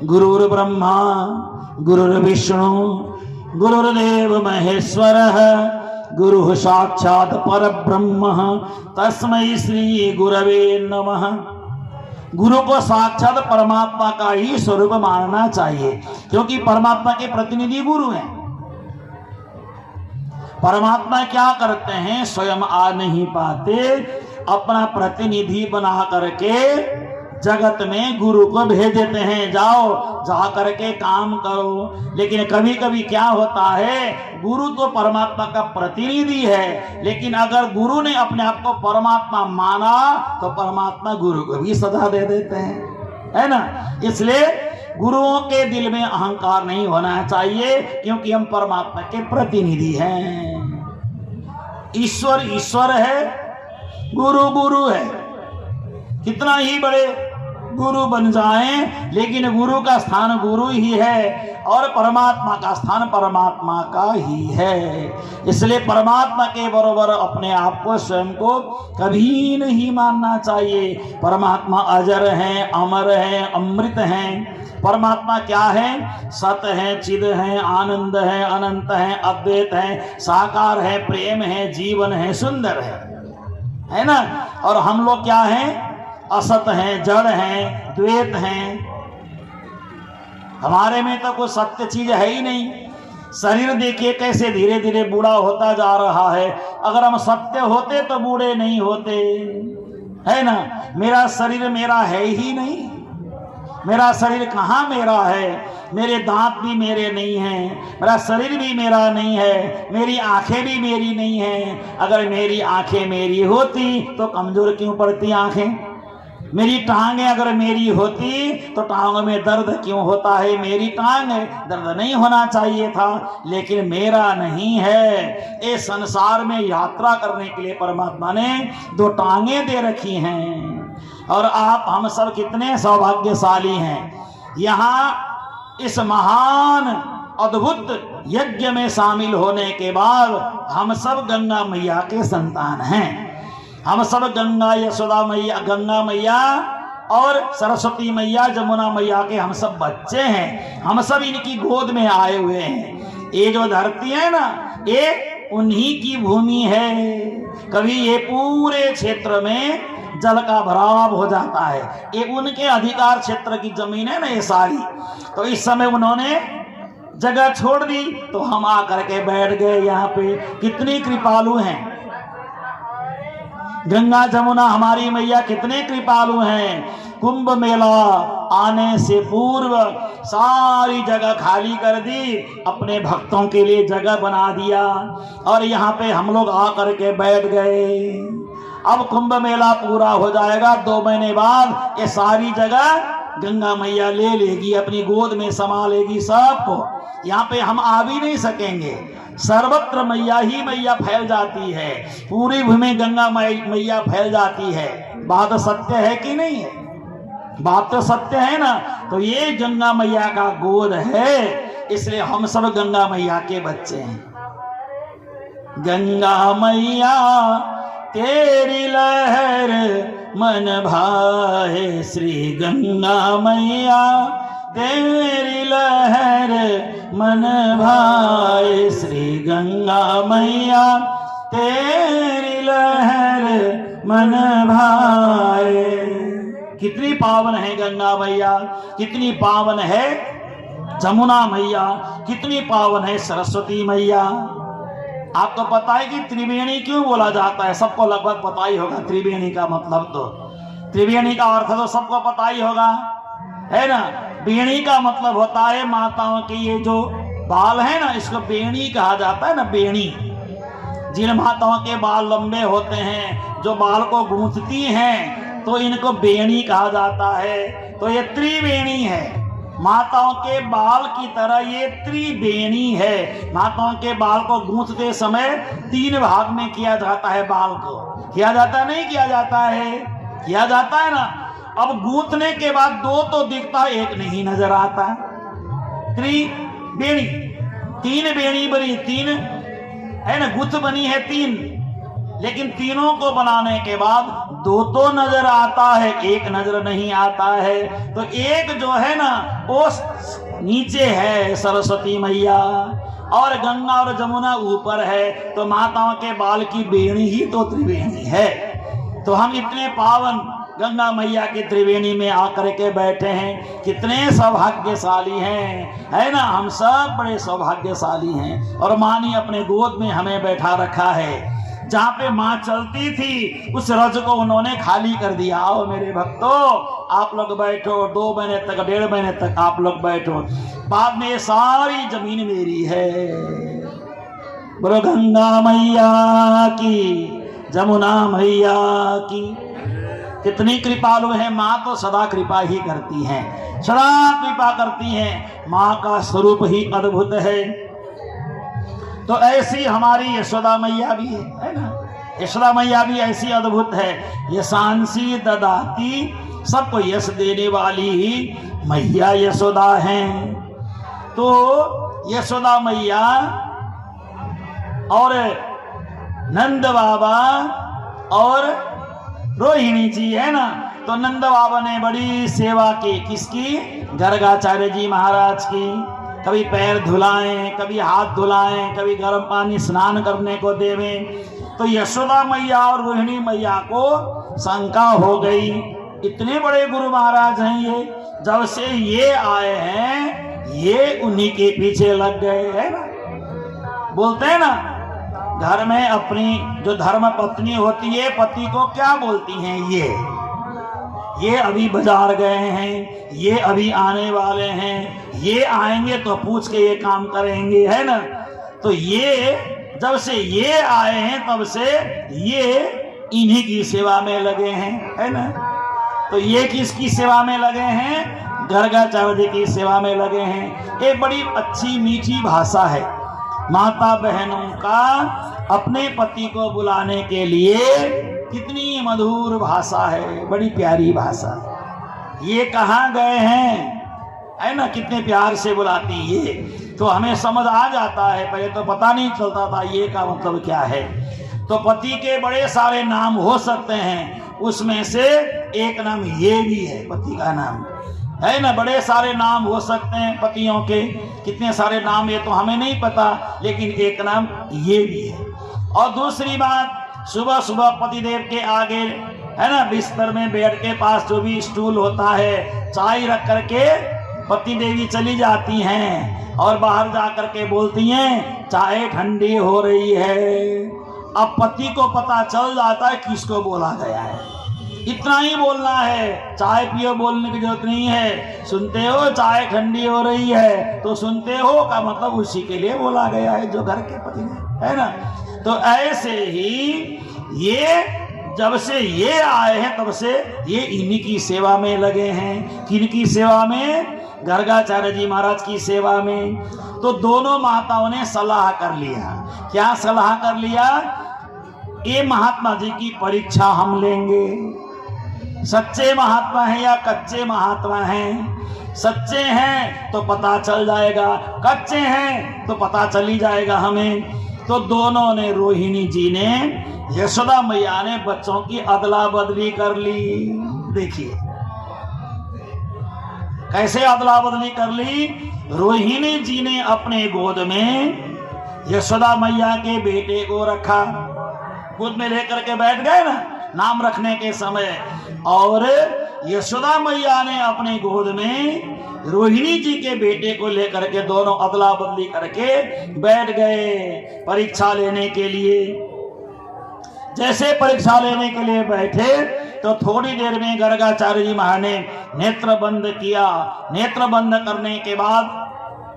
गुरुर् ब्रह्मा गुरुर्विष्णु गुरुर्देव महेश्वरः गुरुः साक्षात् परब्रह्म तस्मै श्री गुरवे नमः। गुरु को साक्षात परमात्मा का ही स्वरूप मानना चाहिए, क्योंकि परमात्मा के प्रतिनिधि गुरु हैं। परमात्मा क्या करते हैं? स्वयं आ नहीं पाते, अपना प्रतिनिधि बना करके जगत में गुरु को भेज देते हैं, जाओ जा करके काम करो। लेकिन कभी कभी क्या होता है, गुरु तो परमात्मा का प्रतिनिधि है, लेकिन अगर गुरु ने अपने आप को परमात्मा माना तो परमात्मा गुरु को भी सजा दे देते हैं, है ना। इसलिए गुरुओं के दिल में अहंकार नहीं होना चाहिए, क्योंकि हम परमात्मा के प्रतिनिधि हैं। ईश्वर ईश्वर है, गुरु गुरु है। कितना ही बड़े गुरु बन जाएं, लेकिन गुरु का स्थान गुरु ही है और परमात्मा का स्थान परमात्मा का ही है। इसलिए परमात्मा के बरोबर अपने आप को, स्वयं को कभी नहीं मानना चाहिए। परमात्मा अजर हैं, अमर हैं, अमृत हैं। परमात्मा क्या है? सत है, चिद है, आनंद है, अनंत है, अद्वैत है, साकार है, प्रेम है, जीवन है, सुंदर है ना। और हम लोग क्या हैं? असत हैं, जड़ हैं, द्वैत हैं। हमारे में तो कोई सत्य चीज है ही नहीं। शरीर देखिए कैसे धीरे धीरे बूढ़ा होता जा रहा है। अगर हम सत्य होते तो बूढ़े नहीं होते, है ना। मेरा शरीर मेरा है ही नहीं, मेरा शरीर कहाँ मेरा है, मेरे दांत भी मेरे नहीं हैं, मेरा शरीर भी मेरा नहीं है, मेरी आंखें भी मेरी नहीं हैं। अगर मेरी आंखें मेरी होती तो कमजोर क्यों पड़ती आंखें, मेरी टांगें अगर मेरी होती तो टांगों में दर्द क्यों होता है, मेरी टांग दर्द नहीं होना चाहिए था, लेकिन मेरा नहीं है। इस संसार में यात्रा करने के लिए परमात्मा ने दो टांगें दे रखी हैं। और आप हम सब कितने सौभाग्यशाली हैं, यहाँ इस महान अद्भुत यज्ञ में शामिल होने के बाद हम सब गंगा मैया के संतान हैं। हम सब गंगा यशोदा मैया, गंगा मैया और सरस्वती मैया, जमुना मैया के हम सब बच्चे हैं। हम सब इनकी गोद में आए हुए हैं। ये जो धरती है ना, ये उन्हीं की भूमि है। कभी ये पूरे क्षेत्र में जल का भराव हो जाता है, ये उनके अधिकार क्षेत्र की जमीन है ना ये सारी। तो इस समय उन्होंने जगह छोड़ दी तो हम आकर के बैठ गए यहाँ पे। कितनी कृपालु हैं गंगा जमुना, हमारी मैया कितने कृपालु हैं। कुंभ मेला आने से पूर्व सारी जगह खाली कर दी, अपने भक्तों के लिए जगह बना दिया और यहाँ पे हम लोग आकर के बैठ गए। अब कुंभ मेला पूरा हो जाएगा, 2 महीने बाद ये सारी जगह गंगा मैया ले लेगी, अपनी गोद में समा लेगी सबको। यहाँ पे हम आ भी नहीं सकेंगे, सर्वत्र मैया ही मैया फैल जाती है, पूरी भूमि गंगा मैया फैल जाती है। बात सत्य है कि नहीं है? बात तो सत्य है ना। तो ये गंगा मैया का गोद है, इसलिए हम सब गंगा मैया के बच्चे हैं। गंगा मैया तेरी लहर मन भाए, श्री गंगा मैया तेरी लहर मन भाए, श्री गंगा मैया तेरी लहर मन भाए। कितनी पावन है गंगा मैया, कितनी पावन है जमुना मैया, कितनी पावन है सरस्वती मैया। आपको पता है कि त्रिवेणी क्यों बोला जाता है? सबको लगभग पता ही होगा त्रिवेणी का मतलब। तो त्रिवेणी का अर्थ तो सबको पता ही होगा, है ना। बेणी का मतलब होता है माताओं के ये जो बाल है ना, इसको बेणी कहा जाता है ना। बेणी, जिन माताओं के बाल लंबे होते हैं, जो बाल को गूंथती हैं, तो इनको बेणी कहा जाता है। तो ये त्रिवेणी है, माताओं के बाल की तरह ये त्रिवेणी है। माताओं के बाल को गूंथते समय 3 भाग में किया जाता है। बाल को किया जाता है, नहीं किया जाता है? किया जाता है ना। अब गूंथने के बाद 2 तो दिखता है, 1 नहीं नजर आता। त्रिवेणी, 3 बेणी बनी, 3 है ना, गुथ बनी है 3, लेकिन तीनों को बनाने के बाद 2 तो नजर आता है, 1 नजर नहीं आता है। तो एक जो है ना वो नीचे है सरस्वती मैया, और गंगा और जमुना ऊपर है। तो माताओं के बाल की बेणी ही तो त्रिवेणी है। तो हम इतने पावन गंगा मैया की त्रिवेणी में आकर के बैठे हैं, कितने सौभाग्यशाली हैं, है ना। हम सब बड़े सौभाग्यशाली हैं। और माँ ने अपने गोद में हमें बैठा रखा है। जहाँ पे माँ चलती थी उस रज को उन्होंने खाली कर दिया। आओ मेरे भक्तों, आप लोग बैठो, 2 महीने तक, 1.5 महीने तक आप लोग बैठो। बाद में ये सारी जमीन मेरी है। बोलो गंगा मैया की, जमुना मैया की। कितनी कृपालु है माँ, तो सदा कृपा ही करती हैं, सदा कृपा करती हैं। माँ का स्वरूप ही अद्भुत है। तो ऐसी हमारी यशोदा मैया भी है ना। यशोदा मैया भी ऐसी अद्भुत है। यशांसी ददाती, सबको यश देने वाली ही मैया यशोदा हैं। तो यशोदा मैया और नंद बाबा और रोहिणी जी है ना। तो नंद बाबा ने बड़ी सेवा की, किसकी? गर्गाचार्य जी महाराज की। कभी पैर धुलाएं, कभी हाथ धुलाएं, कभी गर्म पानी स्नान करने को देवें। तो यशोदा मैया और रोहिणी मैया को शंका हो गई, इतने बड़े गुरु महाराज हैं ये, जब से ये आए हैं ये उन्हीं के पीछे लग गए, है ना। बोलते हैं ना, घर में अपनी जो धर्म पत्नी होती है, पति को क्या बोलती हैं, ये अभी बाजार गए हैं, ये अभी आने वाले हैं, ये आएंगे तो पूछ के ये काम करेंगे, है ना। तो ये जब से ये आए हैं तब से ये इन्हीं की सेवा में लगे हैं, है ना। तो ये किसकी सेवा में लगे हैं, गर्गाचार्य की सेवा में लगे हैं। एक बड़ी अच्छी मीठी भाषा है माता बहनों का अपने पति को बुलाने के लिए, कितनी मधुर भाषा है, बड़ी प्यारी भाषा। ये कहाँ गए हैं, है ना, कितने प्यार से बुलाती ये, तो हमें समझ आ जाता है। पहले तो पता नहीं चलता था ये का मतलब क्या है। तो पति के बड़े सारे नाम हो सकते हैं, उसमें से एक नाम ये भी है, पति का नाम, है ना। बड़े सारे नाम हो सकते हैं पतियों के, कितने सारे नाम ये तो हमें नहीं पता, लेकिन एक नाम ये भी है। और दूसरी बात, सुबह सुबह पतिदेव के आगे, है ना, बिस्तर में बेड के पास जो भी स्टूल होता है, चाय रख करके पति देवी चली जाती हैं और बाहर जा करके बोलती हैं चाय ठंडी हो रही है। अब पति को पता चल जाता है किसको बोला गया है, इतना ही बोलना है, चाय पियो बोलने की जरूरत नहीं है। सुनते हो चाय ठंडी हो रही है, तो सुनते हो का मतलब उसी के लिए बोला गया है जो घर के पति है ना। तो ऐसे ही ये जब से ये आए हैं तब से ये इन्हीं की सेवा में लगे हैं। किनकी सेवा में, गर्गाचार्य जी महाराज की सेवा में। तो दोनों माताओं ने सलाह कर लिया। क्या सलाह कर लिया, ये महात्मा जी की परीक्षा हम लेंगे, सच्चे महात्मा हैं या कच्चे महात्मा हैं। सच्चे हैं तो पता चल जाएगा, कच्चे हैं तो पता चल ही जाएगा हमें। तो दोनों ने, रोहिणी जी ने, यशोदा मैया ने बच्चों की अदला बदली कर ली। देखिए कैसे अदला बदली कर ली। रोहिणी जी ने अपने गोद में यशोदा मैया के बेटे को रखा, गोद में लेकर के बैठ गए ना नाम रखने के समय, और यशोदा मैया ने अपने गोद में रोहिणी जी के बेटे को लेकर के दोनों अदला बदली करके बैठ गए परीक्षा लेने के लिए। जैसे परीक्षा लेने के लिए बैठे तो थोड़ी देर में गर्गाचार्य जी महाराज ने नेत्र बंद किया। नेत्र बंद करने के बाद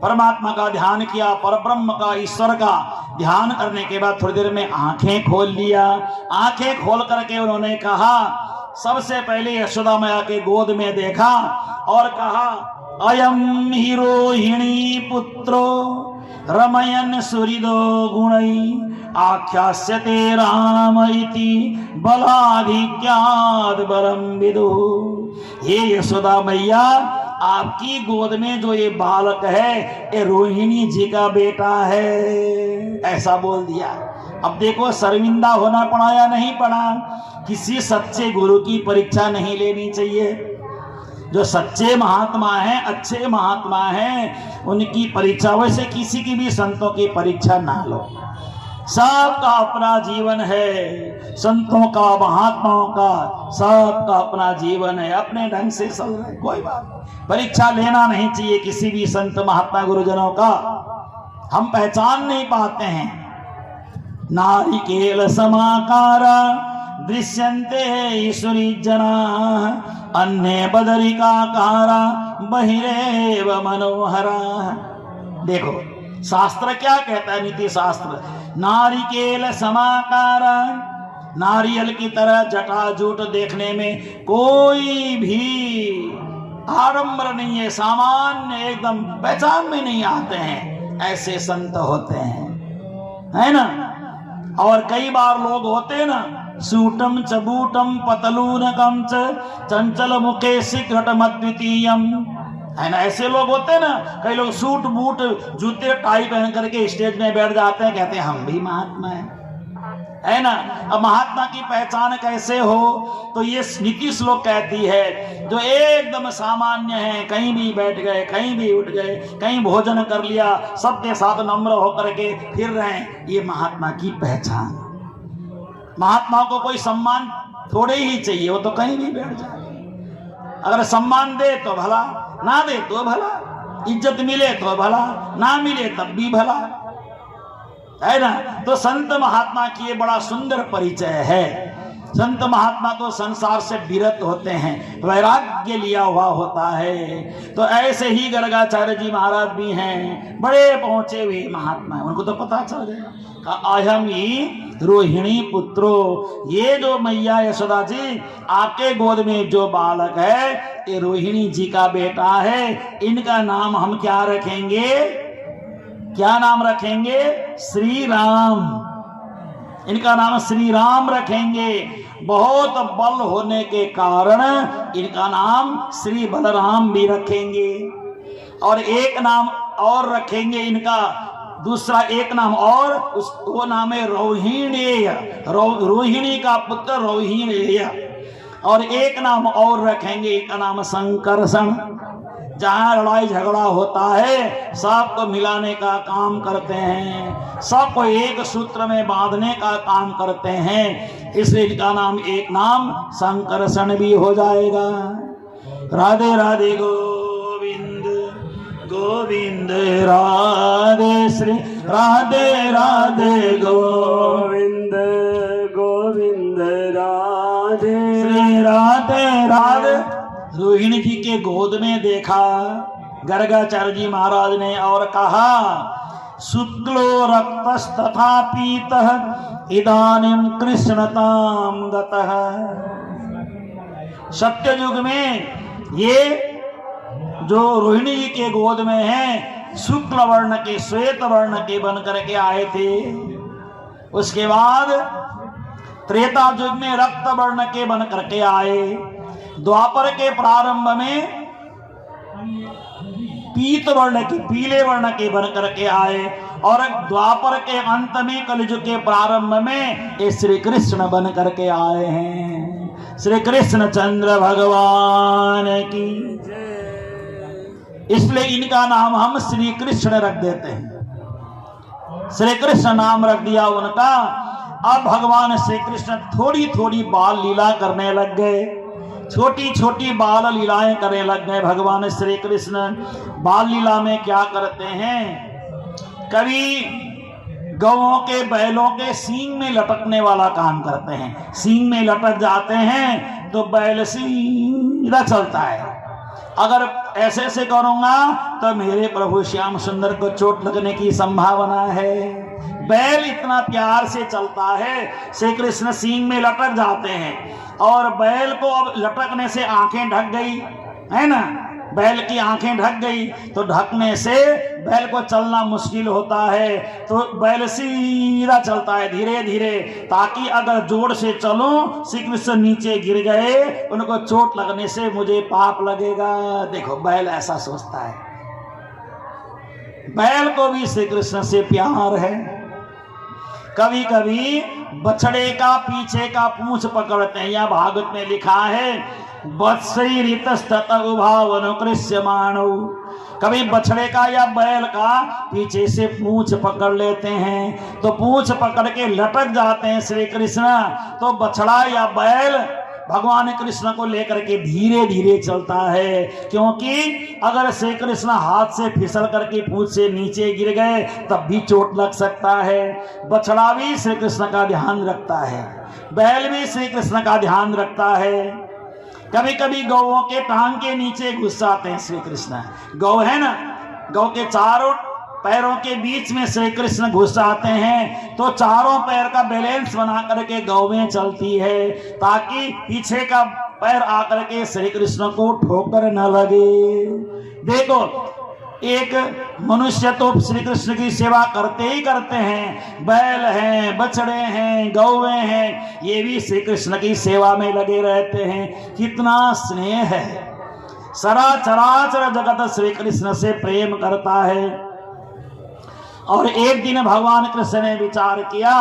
परमात्मा का ध्यान किया, परब्रह्म का, ईश्वर का ध्यान करने के बाद थोड़ी देर में आंखें खोल लिया। आंखें खोल करके उन्होंने कहा, सबसे पहले यशोदा मैया के गोद में देखा और कहा, अयम ही रोहिणी पुत्रो रमयन सुहृदो गुणै आख्यास्यते राम इति बलाधिक्याद बरम विदु। हे यशोदा मैया, आपकी गोद में जो ये बालक है ये रोहिणी जी का बेटा है, ऐसा बोल दिया। अब देखो शर्मिंदा होना पड़ा या नहीं पड़ा। किसी सच्चे गुरु की परीक्षा नहीं लेनी चाहिए। जो सच्चे महात्मा हैं, अच्छे महात्मा हैं, उनकी परीक्षा, वैसे किसी की भी संतों की परीक्षा ना लो। सबका अपना जीवन है, संतों का, महात्माओं का, सबका अपना जीवन है, अपने ढंग से चल रहे, कोई बात परीक्षा लेना नहीं चाहिए किसी भी संत महात्मा गुरुजनों का। हम पहचान नहीं पाते हैं। नारिकेल समाकारा दृश्यन्ते ईश्वरी जना अन्य बदरिकाकारा बहिरेव मनोहरा। देखो शास्त्र क्या कहता है, नीति शास्त्र, नारिकेल समाकारा, नारियल की तरह जटाजूट देखने में कोई भी आडंबर नहीं है, सामान्य एकदम पहचान में नहीं आते हैं, ऐसे संत होते हैं, है ना। और कई बार लोग होते हैं ना, सूटम चबूटम पतलूनकम चंचल मुखे शीघ्रटमद्वितीयम, है ना, ऐसे लोग होते हैं ना। कई लोग सूट बूट जूते टाई पहन करके स्टेज में बैठ जाते हैं, कहते हैं हम भी महात्मा हैं, है ना। अब महात्मा की पहचान कैसे हो, तो ये नीति श्लोक कहती है, जो एकदम सामान्य है, कहीं भी बैठ गए, कहीं भी उठ गए, कहीं भोजन कर लिया, सबके साथ नम्र होकर के फिर रहे, ये महात्मा की पहचान। महात्मा को कोई सम्मान थोड़े ही चाहिए, वो तो कहीं भी बैठ जाए। अगर सम्मान दे तो भला, ना दे तो भला, इज्जत मिले तो भला, ना मिले तब भी भला। है ना। तो संत महात्मा की ये बड़ा सुंदर परिचय है। संत महात्मा तो संसार से विरत होते हैं, वैराग्य लिया हुआ होता है। तो ऐसे ही गर्गाचार्य जी महाराज भी हैं, बड़े पहुंचे हुए महात्मा हैं। उनको तो पता चल गया, अहम ही रोहिणी पुत्रो, ये जो मैया यशोदा जी आपके गोद में जो बालक है ये रोहिणी जी का बेटा है। इनका नाम हम क्या रखेंगे, क्या नाम रखेंगे, श्री राम। इनका नाम श्री राम रखेंगे। बहुत बल होने के कारण इनका नाम श्री बलराम भी रखेंगे। और एक नाम और रखेंगे इनका, दूसरा एक नाम और, वो नाम है रोहिणेय। रोहिणी का पुत्र रोहिणेय। और एक नाम और रखेंगे, इनका नाम संकर्षण। जहाँ लड़ाई झगड़ा होता है सबको मिलाने का काम करते हैं, सबको एक सूत्र में बांधने का काम करते हैं, इसलिए इनका नाम एक नाम संकर्षण भी हो जाएगा। राधे राधे गोविंद गोविंद राधे श्री राधे राधे गोविंद गोविंद राधे श्री राधे राधे। रोहिणी जी के गोद में देखा गर्गाचार्य जी महाराज ने और कहा, शुक्लो रक्तस्तथा पीतः इदानीं कृष्णतां गतः। सत्ययुग में ये जो रोहिणी जी के गोद में है शुक्ल वर्ण के, श्वेत वर्ण के बन करके आए थे। उसके बाद त्रेता युग में रक्त वर्ण के बन करके आए। द्वापर के प्रारंभ में पीत वर्ण के, पीले वर्ण के बन करके आए। और द्वापर के अंत में कलयुग के प्रारंभ में ये श्री कृष्ण बन करके आए हैं। श्री कृष्ण चंद्र भगवान की, इसलिए इनका नाम हम श्री कृष्ण रख देते हैं। श्री कृष्ण नाम रख दिया उनका। अब भगवान श्री कृष्ण थोड़ी थोड़ी बाल लीला करने लग गए, छोटी छोटी बाल लीलाएं करने लग गए। भगवान श्री कृष्ण बाल लीला में क्या करते हैं, कभी गौओं के, बैलों के सींग में लटकने वाला काम करते हैं। सींग में लटक जाते हैं तो बैल सीधा चलता है। अगर ऐसे ऐसे करूंगा तो मेरे प्रभु श्याम सुंदर को चोट लगने की संभावना है। बैल इतना प्यार से चलता है, श्री कृष्ण सींग में लटक जाते हैं। और बैल को अब लटकने से आंखें ढक गई है ना, बैल की आंखें ढक गई तो ढकने से बैल को चलना मुश्किल होता है। तो बैल सीधा चलता है धीरे धीरे, ताकि अगर जोर से चलूं श्री कृष्ण नीचे गिर गए, उनको चोट लगने से मुझे पाप लगेगा। देखो बैल ऐसा सोचता है। बैल को भी श्री कृष्ण से प्यार है। कभी कभी बछड़े का पीछे का पूंछ पकड़ते हैं। या भागवत में लिखा है, वत्सैरितस्तत उभावनुकृष्यमाणौ। कभी बछड़े का या बैल का पीछे से पूंछ पकड़ लेते हैं, तो पूंछ पकड़ के लटक जाते हैं श्री कृष्ण। तो बछड़ा या बैल भगवान कृष्ण को लेकर के धीरे धीरे चलता है, क्योंकि अगर श्री कृष्ण हाथ से फिसल करके पूंछ से नीचे गिर गए तब भी चोट लग सकता है। बछड़ा भी श्री कृष्ण का ध्यान रखता है, बैल भी श्री कृष्ण का ध्यान रखता है। कभी कभी गौओं के टांग के नीचे घुस जाते हैं श्री कृष्ण। गौ है ना, गौ के चारों पैरों के बीच में श्री कृष्ण घुस जाते हैं, तो चारों पैर का बैलेंस बना करके गौवें चलती है, ताकि पीछे का पैर आकर के श्री कृष्ण को ठोकर न लगे। देखो एक मनुष्य तो श्री कृष्ण की सेवा करते ही करते हैं, बैल हैं, बछड़े हैं, गौवें हैं, ये भी श्री कृष्ण की सेवा में लगे रहते हैं। कितना स्नेह है, सारा चराचर जगत श्री कृष्ण से प्रेम करता है। और एक दिन भगवान कृष्ण ने विचार किया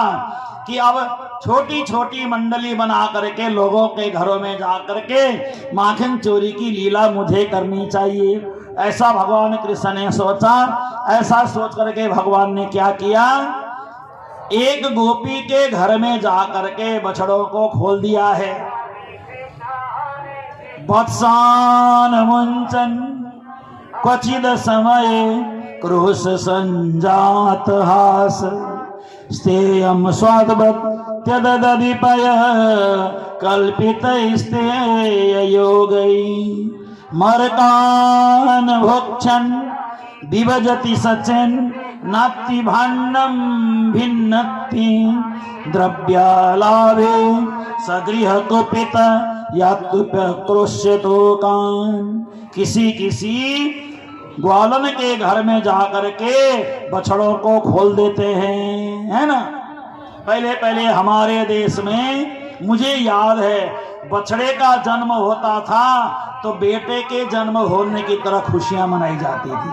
कि अब छोटी छोटी मंडली बना करके लोगों के घरों में जा करके माखन चोरी की लीला मुझे करनी चाहिए। ऐसा भगवान कृष्ण ने सोचा। ऐसा सोच करके भगवान ने क्या किया, एक गोपी के घर में जा करके बछड़ों को खोल दिया है। वत्सान मुंचन क्वचिद समय क्रोश संजात हास। स्तेयम स्वादवत् त्यदधिपय कल्पितैस्तेय योगै मरकान भोक्षन् विभजति सचन नाति भाण्डं भिन्नति द्रव्यालाभे सगृह कुपित यात्रुप्यक्रोश्यतो कान। किसी किसी ग्वालन के घर में जाकर के बछड़ों को खोल देते हैं, है ना। पहले पहले हमारे देश में मुझे याद है बछड़े का जन्म होता था तो बेटे के जन्म होने की तरह खुशियां मनाई जाती थी।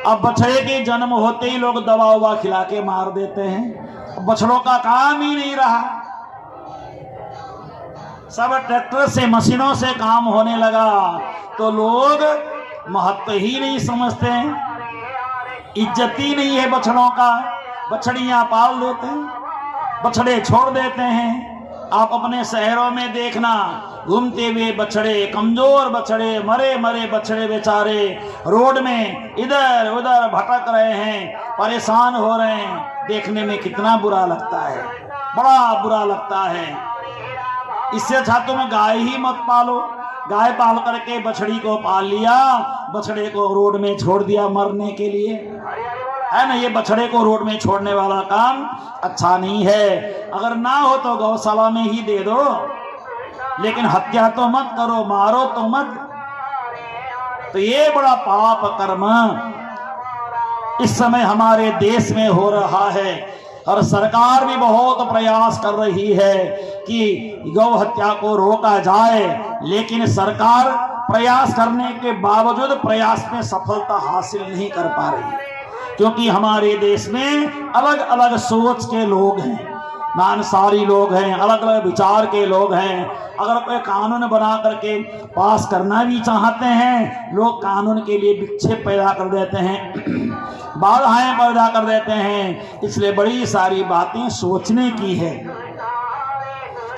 अब बछड़े के जन्म होते ही लोग दवा उवा खिला के मार देते हैं। बछड़ों का काम ही नहीं रहा, सब ट्रैक्टर से मशीनों से काम होने लगा तो लोग महत्व ही नहीं समझते, इज्जत ही नहीं है बछड़ों का। बछड़ियां पाल देते हैं, बछड़े छोड़ देते हैं। आप अपने शहरों में देखना, घूमते हुए बछड़े, कमजोर बछड़े, मरे मरे बछड़े बेचारे रोड में इधर उधर भटक रहे हैं, परेशान हो रहे हैं। देखने में कितना बुरा लगता है, बड़ा बुरा लगता है। इससे अच्छा तुम गाय ही मत पालो। गाय पाल करके बछड़ी को पाल लिया, बछड़े को रोड में छोड़ दिया मरने के लिए, है ना। ये बछड़े को रोड में छोड़ने वाला काम अच्छा नहीं है। अगर ना हो तो गौशाला में ही दे दो, लेकिन हत्या तो मत करो, मारो तो मत। तो ये बड़ा पाप कर्म इस समय हमारे देश में हो रहा है और सरकार भी बहुत प्रयास कर रही है कि गौ हत्या को रोका जाए, लेकिन सरकार प्रयास करने के बावजूद प्रयास में सफलता हासिल नहीं कर पा रही, क्योंकि हमारे देश में अलग अलग सोच के लोग हैं, मांसाहारी लोग हैं, अलग अलग विचार के लोग हैं। अगर कोई कानून बना करके पास करना भी चाहते हैं, लोग कानून के लिए विक्षेप पैदा कर देते हैं, बाधाएं पैदा कर देते हैं। इसलिए बड़ी सारी बातें सोचने की है,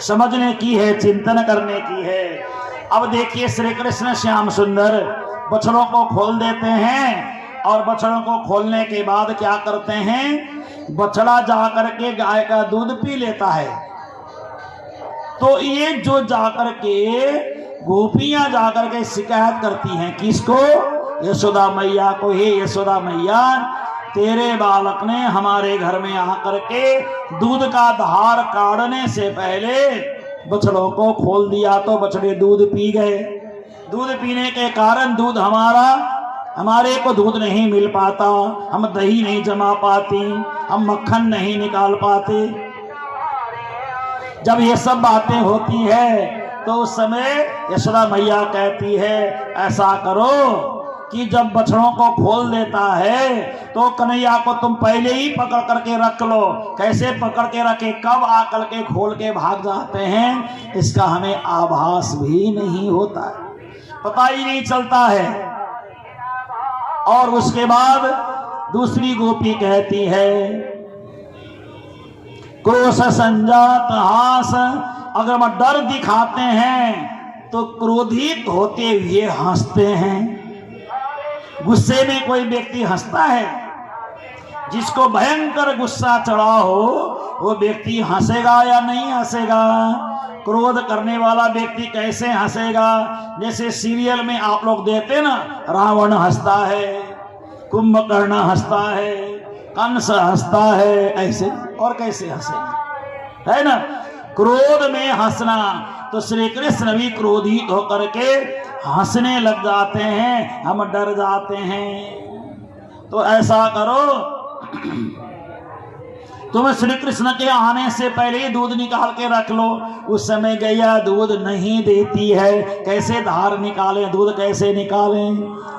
समझने की है, चिंतन करने की है। अब देखिए श्री कृष्ण श्याम सुंदर बछड़ों को खोल देते हैं और बछड़ों को खोलने के बाद क्या करते हैं, बछड़ा जाकर के गाय का दूध पी लेता है। तो ये जो जाकर के गोपियां जाकर के शिकायत करती हैं, किसको? यशोदा मैया को। हे यशोदा मैया, तेरे बालक ने हमारे घर में आकर के दूध का धार काढ़ने से पहले बछड़ों को खोल दिया तो बछड़े दूध पी गए। दूध पीने के कारण दूध हमारे को दूध नहीं मिल पाता, हम दही नहीं जमा पाती, हम मक्खन नहीं निकाल पाते। जब ये सब बातें होती है तो उस समय यशोदा मैया कहती है, ऐसा करो कि जब बछड़ों को खोल देता है तो कन्हैया को तुम पहले ही पकड़ करके रख लो। कैसे पकड़ के रखे, कब आकर के खोल के भाग जाते हैं, इसका हमें आभास भी नहीं होता है, पता ही नहीं चलता है। और उसके बाद दूसरी गोपी कहती है, क्रोश संजात हास, अगर हम डर दिखाते हैं तो क्रोधित होते हुए हंसते हैं। गुस्से में कोई व्यक्ति हंसता है? जिसको भयंकर गुस्सा चढ़ा हो वो व्यक्ति हंसेगा या नहीं हंसेगा? क्रोध करने वाला व्यक्ति कैसे हंसेगा? जैसे सीरियल में आप लोग देखते ना, रावण हंसता है, कुंभकर्ण हंसता है, कंस हंसता है, ऐसे और कैसे हंसेगा, है ना। क्रोध में हंसना, तो श्री कृष्ण भी क्रोधित होकर के हंसने लग जाते हैं, हम डर जाते हैं। तो ऐसा करो, तुम श्री कृष्ण के आने से पहले ही दूध निकाल के रख लो। उस समय गैया दूध नहीं देती है, कैसे धार निकालें, दूध कैसे निकालें।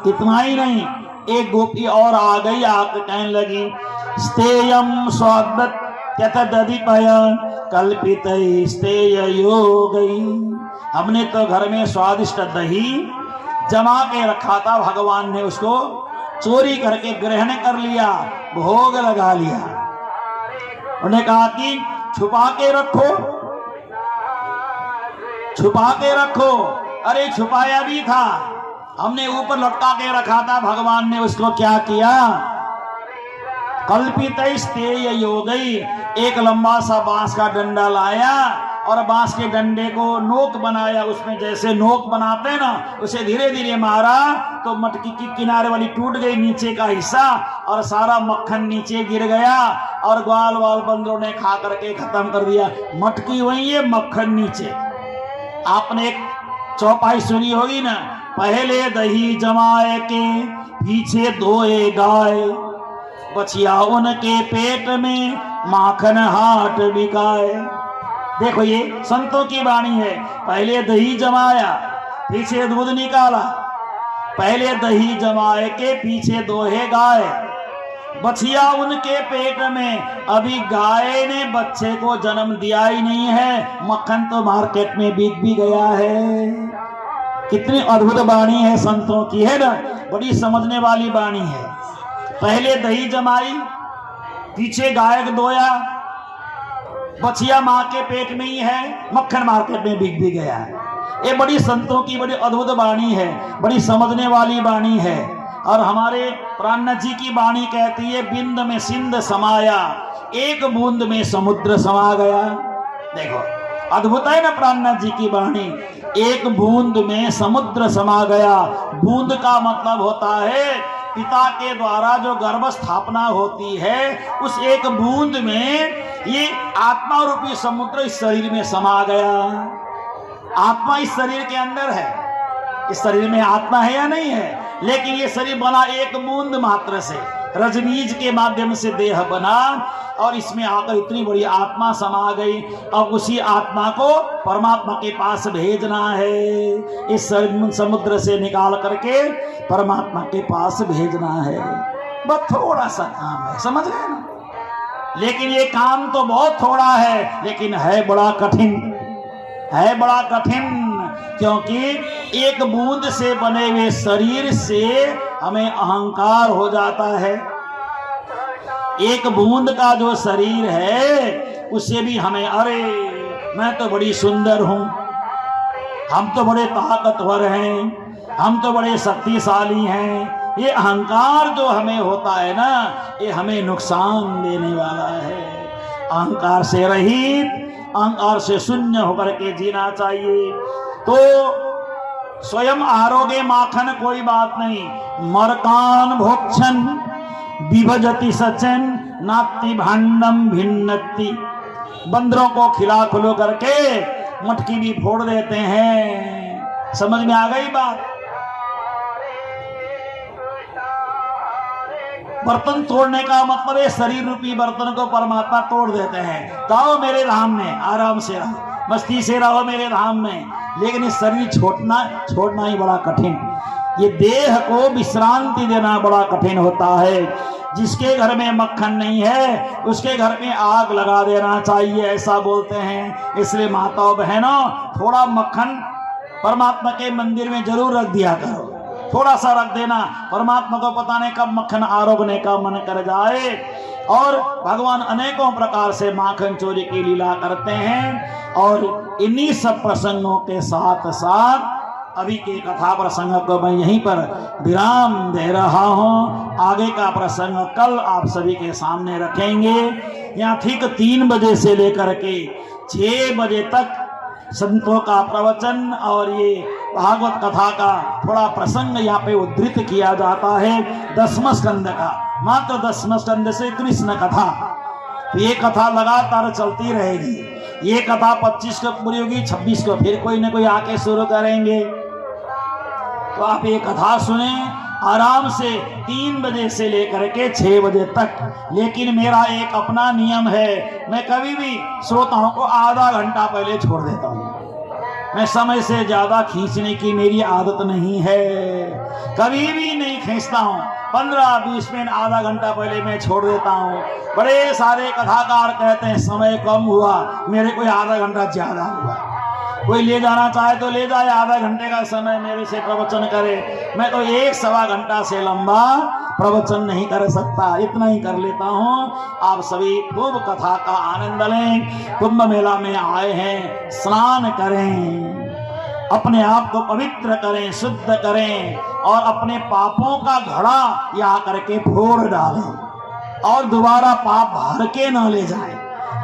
इतना ही नहीं, एक गोपी और आ गई, आकर कहने लगी, स्तेयम स्वागत त्यतदधिपय कल्पित स्तेय योगई। हमने तो घर में स्वादिष्ट दही जमा के रखा था, भगवान ने उसको चोरी करके ग्रहण कर लिया, भोग लगा लिया। उन्होंने कहा कि छुपा के रखो, छुपा के रखो। अरे छुपाया भी था, हमने ऊपर लटका के रखा था, भगवान ने उसको क्या किया, कल्पित स्तेय योगई, एक लंबा सा बांस का डंडा लाया और बांस के डंडे को नोक बनाया, उसमें जैसे नोक बनाते हैं ना उसे धीरे धीरे मारा तो मटकी की किनारे वाली टूट गई नीचे का हिस्सा और सारा मक्खन नीचे गिर गया और ग्वाल वाल बंदरों ने खा करके खत्म कर दिया। मटकी वही है, मक्खन नीचे। आपने एक चौपाई सुनी होगी ना, पहले दही जमाए के पीछे दोए गाय, बचिया उनके पेट में माखन हाट बिकाए। देखो ये संतों की वाणी है। पहले दही जमाया पीछे दूध निकाला, पहले दही जमाए के पीछे दोहे गाय, बछिया उनके पेट में, अभी गाय ने बच्चे को जन्म दिया ही नहीं है, मक्खन तो मार्केट में बिक भी गया है। कितनी अद्भुत वाणी है संतों की, है ना, बड़ी समझने वाली वाणी है। पहले दही जमाई पीछे गाय दोया, बछिया माँ के पेट में ही है, मक्खन मार्केट में बिक भी गया है। ये बड़ी संतों की बड़ी अद्भुत वाणी है, बड़ी समझने वाली वाणी है। और हमारे प्राणनाथ जी की वाणी कहती है, बिंद में सिंध समाया, एक बूंद में समुद्र समा गया। देखो अद्भुत है ना प्राणनाथ जी की वाणी, एक बूंद में समुद्र समा गया। बूंद का मतलब होता है पिता के द्वारा जो गर्भ स्थापना होती है, उस एक बूंद में ये आत्मा रूपी समुद्र इस शरीर में समा गया। आत्मा इस शरीर के अंदर है, इस शरीर में आत्मा है या नहीं है, लेकिन ये शरीर बना एक बूंद मात्र से, रजबीज के माध्यम से देह बना और इसमें आकर इतनी बड़ी आत्मा समा गई। अब उसी आत्मा को परमात्मा के पास भेजना है, इस समुद्र से निकाल करके परमात्मा के पास भेजना है। बस थोड़ा सा काम है, समझ गए ना। लेकिन ये काम तो बहुत थोड़ा है, लेकिन है बड़ा कठिन, है बड़ा कठिन, क्योंकि एक बूंद से बने हुए शरीर से हमें अहंकार हो जाता है। एक बूंद का जो शरीर है उससे भी हमें, अरे मैं तो बड़ी सुंदर हूं, हम तो बड़े ताकतवर हैं, हम तो बड़े शक्तिशाली हैं, ये अहंकार जो हमें होता है ना, ये हमें नुकसान देने वाला है। अहंकार से रहित, अहंकार से शून्य होकर के जीना चाहिए। तो स्वयं आरोग्य माखन कोई बात नहीं, मरकान भोक्षण विभजति सचन नाति भांडम भिन्नति, बंदरों को खिला खुलो करके मटकी भी फोड़ देते हैं। समझ में आ गई बात। बर्तन तोड़ने का मतलब है शरीर रूपी बर्तन को परमात्मा तोड़ देते हैं। जाओ मेरे धाम में, आराम से रहो, मस्ती से रहो मेरे धाम में, लेकिन इस शरीर छोड़ना ही बड़ा कठिन। ये देह को विश्रांति देना बड़ा कठिन होता है। जिसके घर में मक्खन नहीं है उसके घर में आग लगा देना चाहिए, ऐसा बोलते हैं। इसलिए माताओं बहनों, थोड़ा मक्खन परमात्मा के मंदिर में जरूर रख दिया करो, थोड़ा सा रख देना। परमात्मा को पता नहीं कब मक्खन आरोगने का मन कर जाए। और भगवान अनेकों प्रकार से माखन चोरी की लीला करते हैं। और इन्हीं सब प्रसंगों के साथ साथ अभी के कथा प्रसंग को मैं यहीं पर विराम दे रहा हूँ। आगे का प्रसंग कल आप सभी के सामने रखेंगे। यहाँ ठीक 3 बजे से लेकर के 6 बजे तक संतों का प्रवचन और ये भागवत कथा का थोड़ा प्रसंग यहाँ पे उद्धृत किया जाता है। 10वें स्कंद का, मात्र 10वें स्कंद से कृष्ण कथा। तो ये कथा लगातार चलती रहेगी। ये कथा 25 को पूरी होगी, 26 को फिर कोई न कोई आके शुरू करेंगे। तो आप ये कथा सुने आराम से 3 बजे से लेकर के 6 बजे तक। लेकिन मेरा एक अपना नियम है, मैं कभी भी श्रोताओं को आधा घंटा पहले छोड़ देता हूँ। मैं समय से ज्यादा खींचने की मेरी आदत नहीं है, कभी भी नहीं खींचता हूँ। 15-20 मिनट आधा घंटा पहले मैं छोड़ देता हूँ। बड़े सारे कथाकार कहते हैं समय कम हुआ, मेरे को आधा घंटा ज्यादा हुआ। कोई ले जाना चाहे तो ले जाए, आधा घंटे का समय मेरे से प्रवचन करे। मैं तो 1-1.25 घंटा से लंबा प्रवचन नहीं कर सकता, इतना ही कर लेता हूँ। आप सभी खूब कथा का आनंद लें। कुंभ मेला में आए हैं, स्नान करें, अपने आप को पवित्र करें, शुद्ध करें और अपने पापों का घड़ा यहाँ करके फोड़ डालें। और दोबारा पाप भर के ना ले जाए,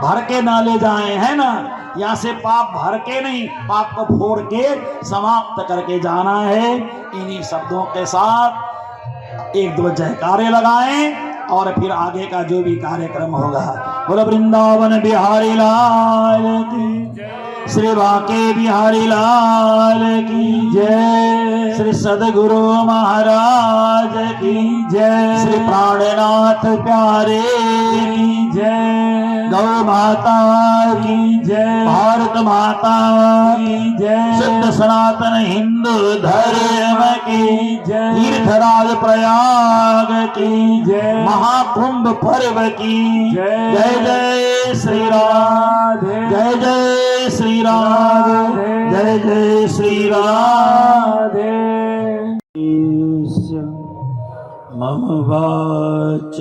भर के ना ले जाए, है ना। यहाँ से पाप भर के नहीं, पाप को फोड़ के समाप्त करके जाना है। इन्हीं शब्दों के साथ एक दो जयकारे लगाएं और फिर आगे का जो भी कार्यक्रम होगा। बोलो वृंदावन बिहारी लाल की, श्री बांके बिहारी लाल की जय, श्री सदगुरु महाराज की जय, श्री प्राणनाथ प्यारे की जय, गौ माता की जय, भारत माता की जय, शुद्ध सनातन हिंदू धर्म की जय, तीर्थराज प्रयाग की जय, महाकुंभ पर्व की जय। जय जय श्री राधे, जय जय श्री राधे, जय जय श्री राधे। मम वाच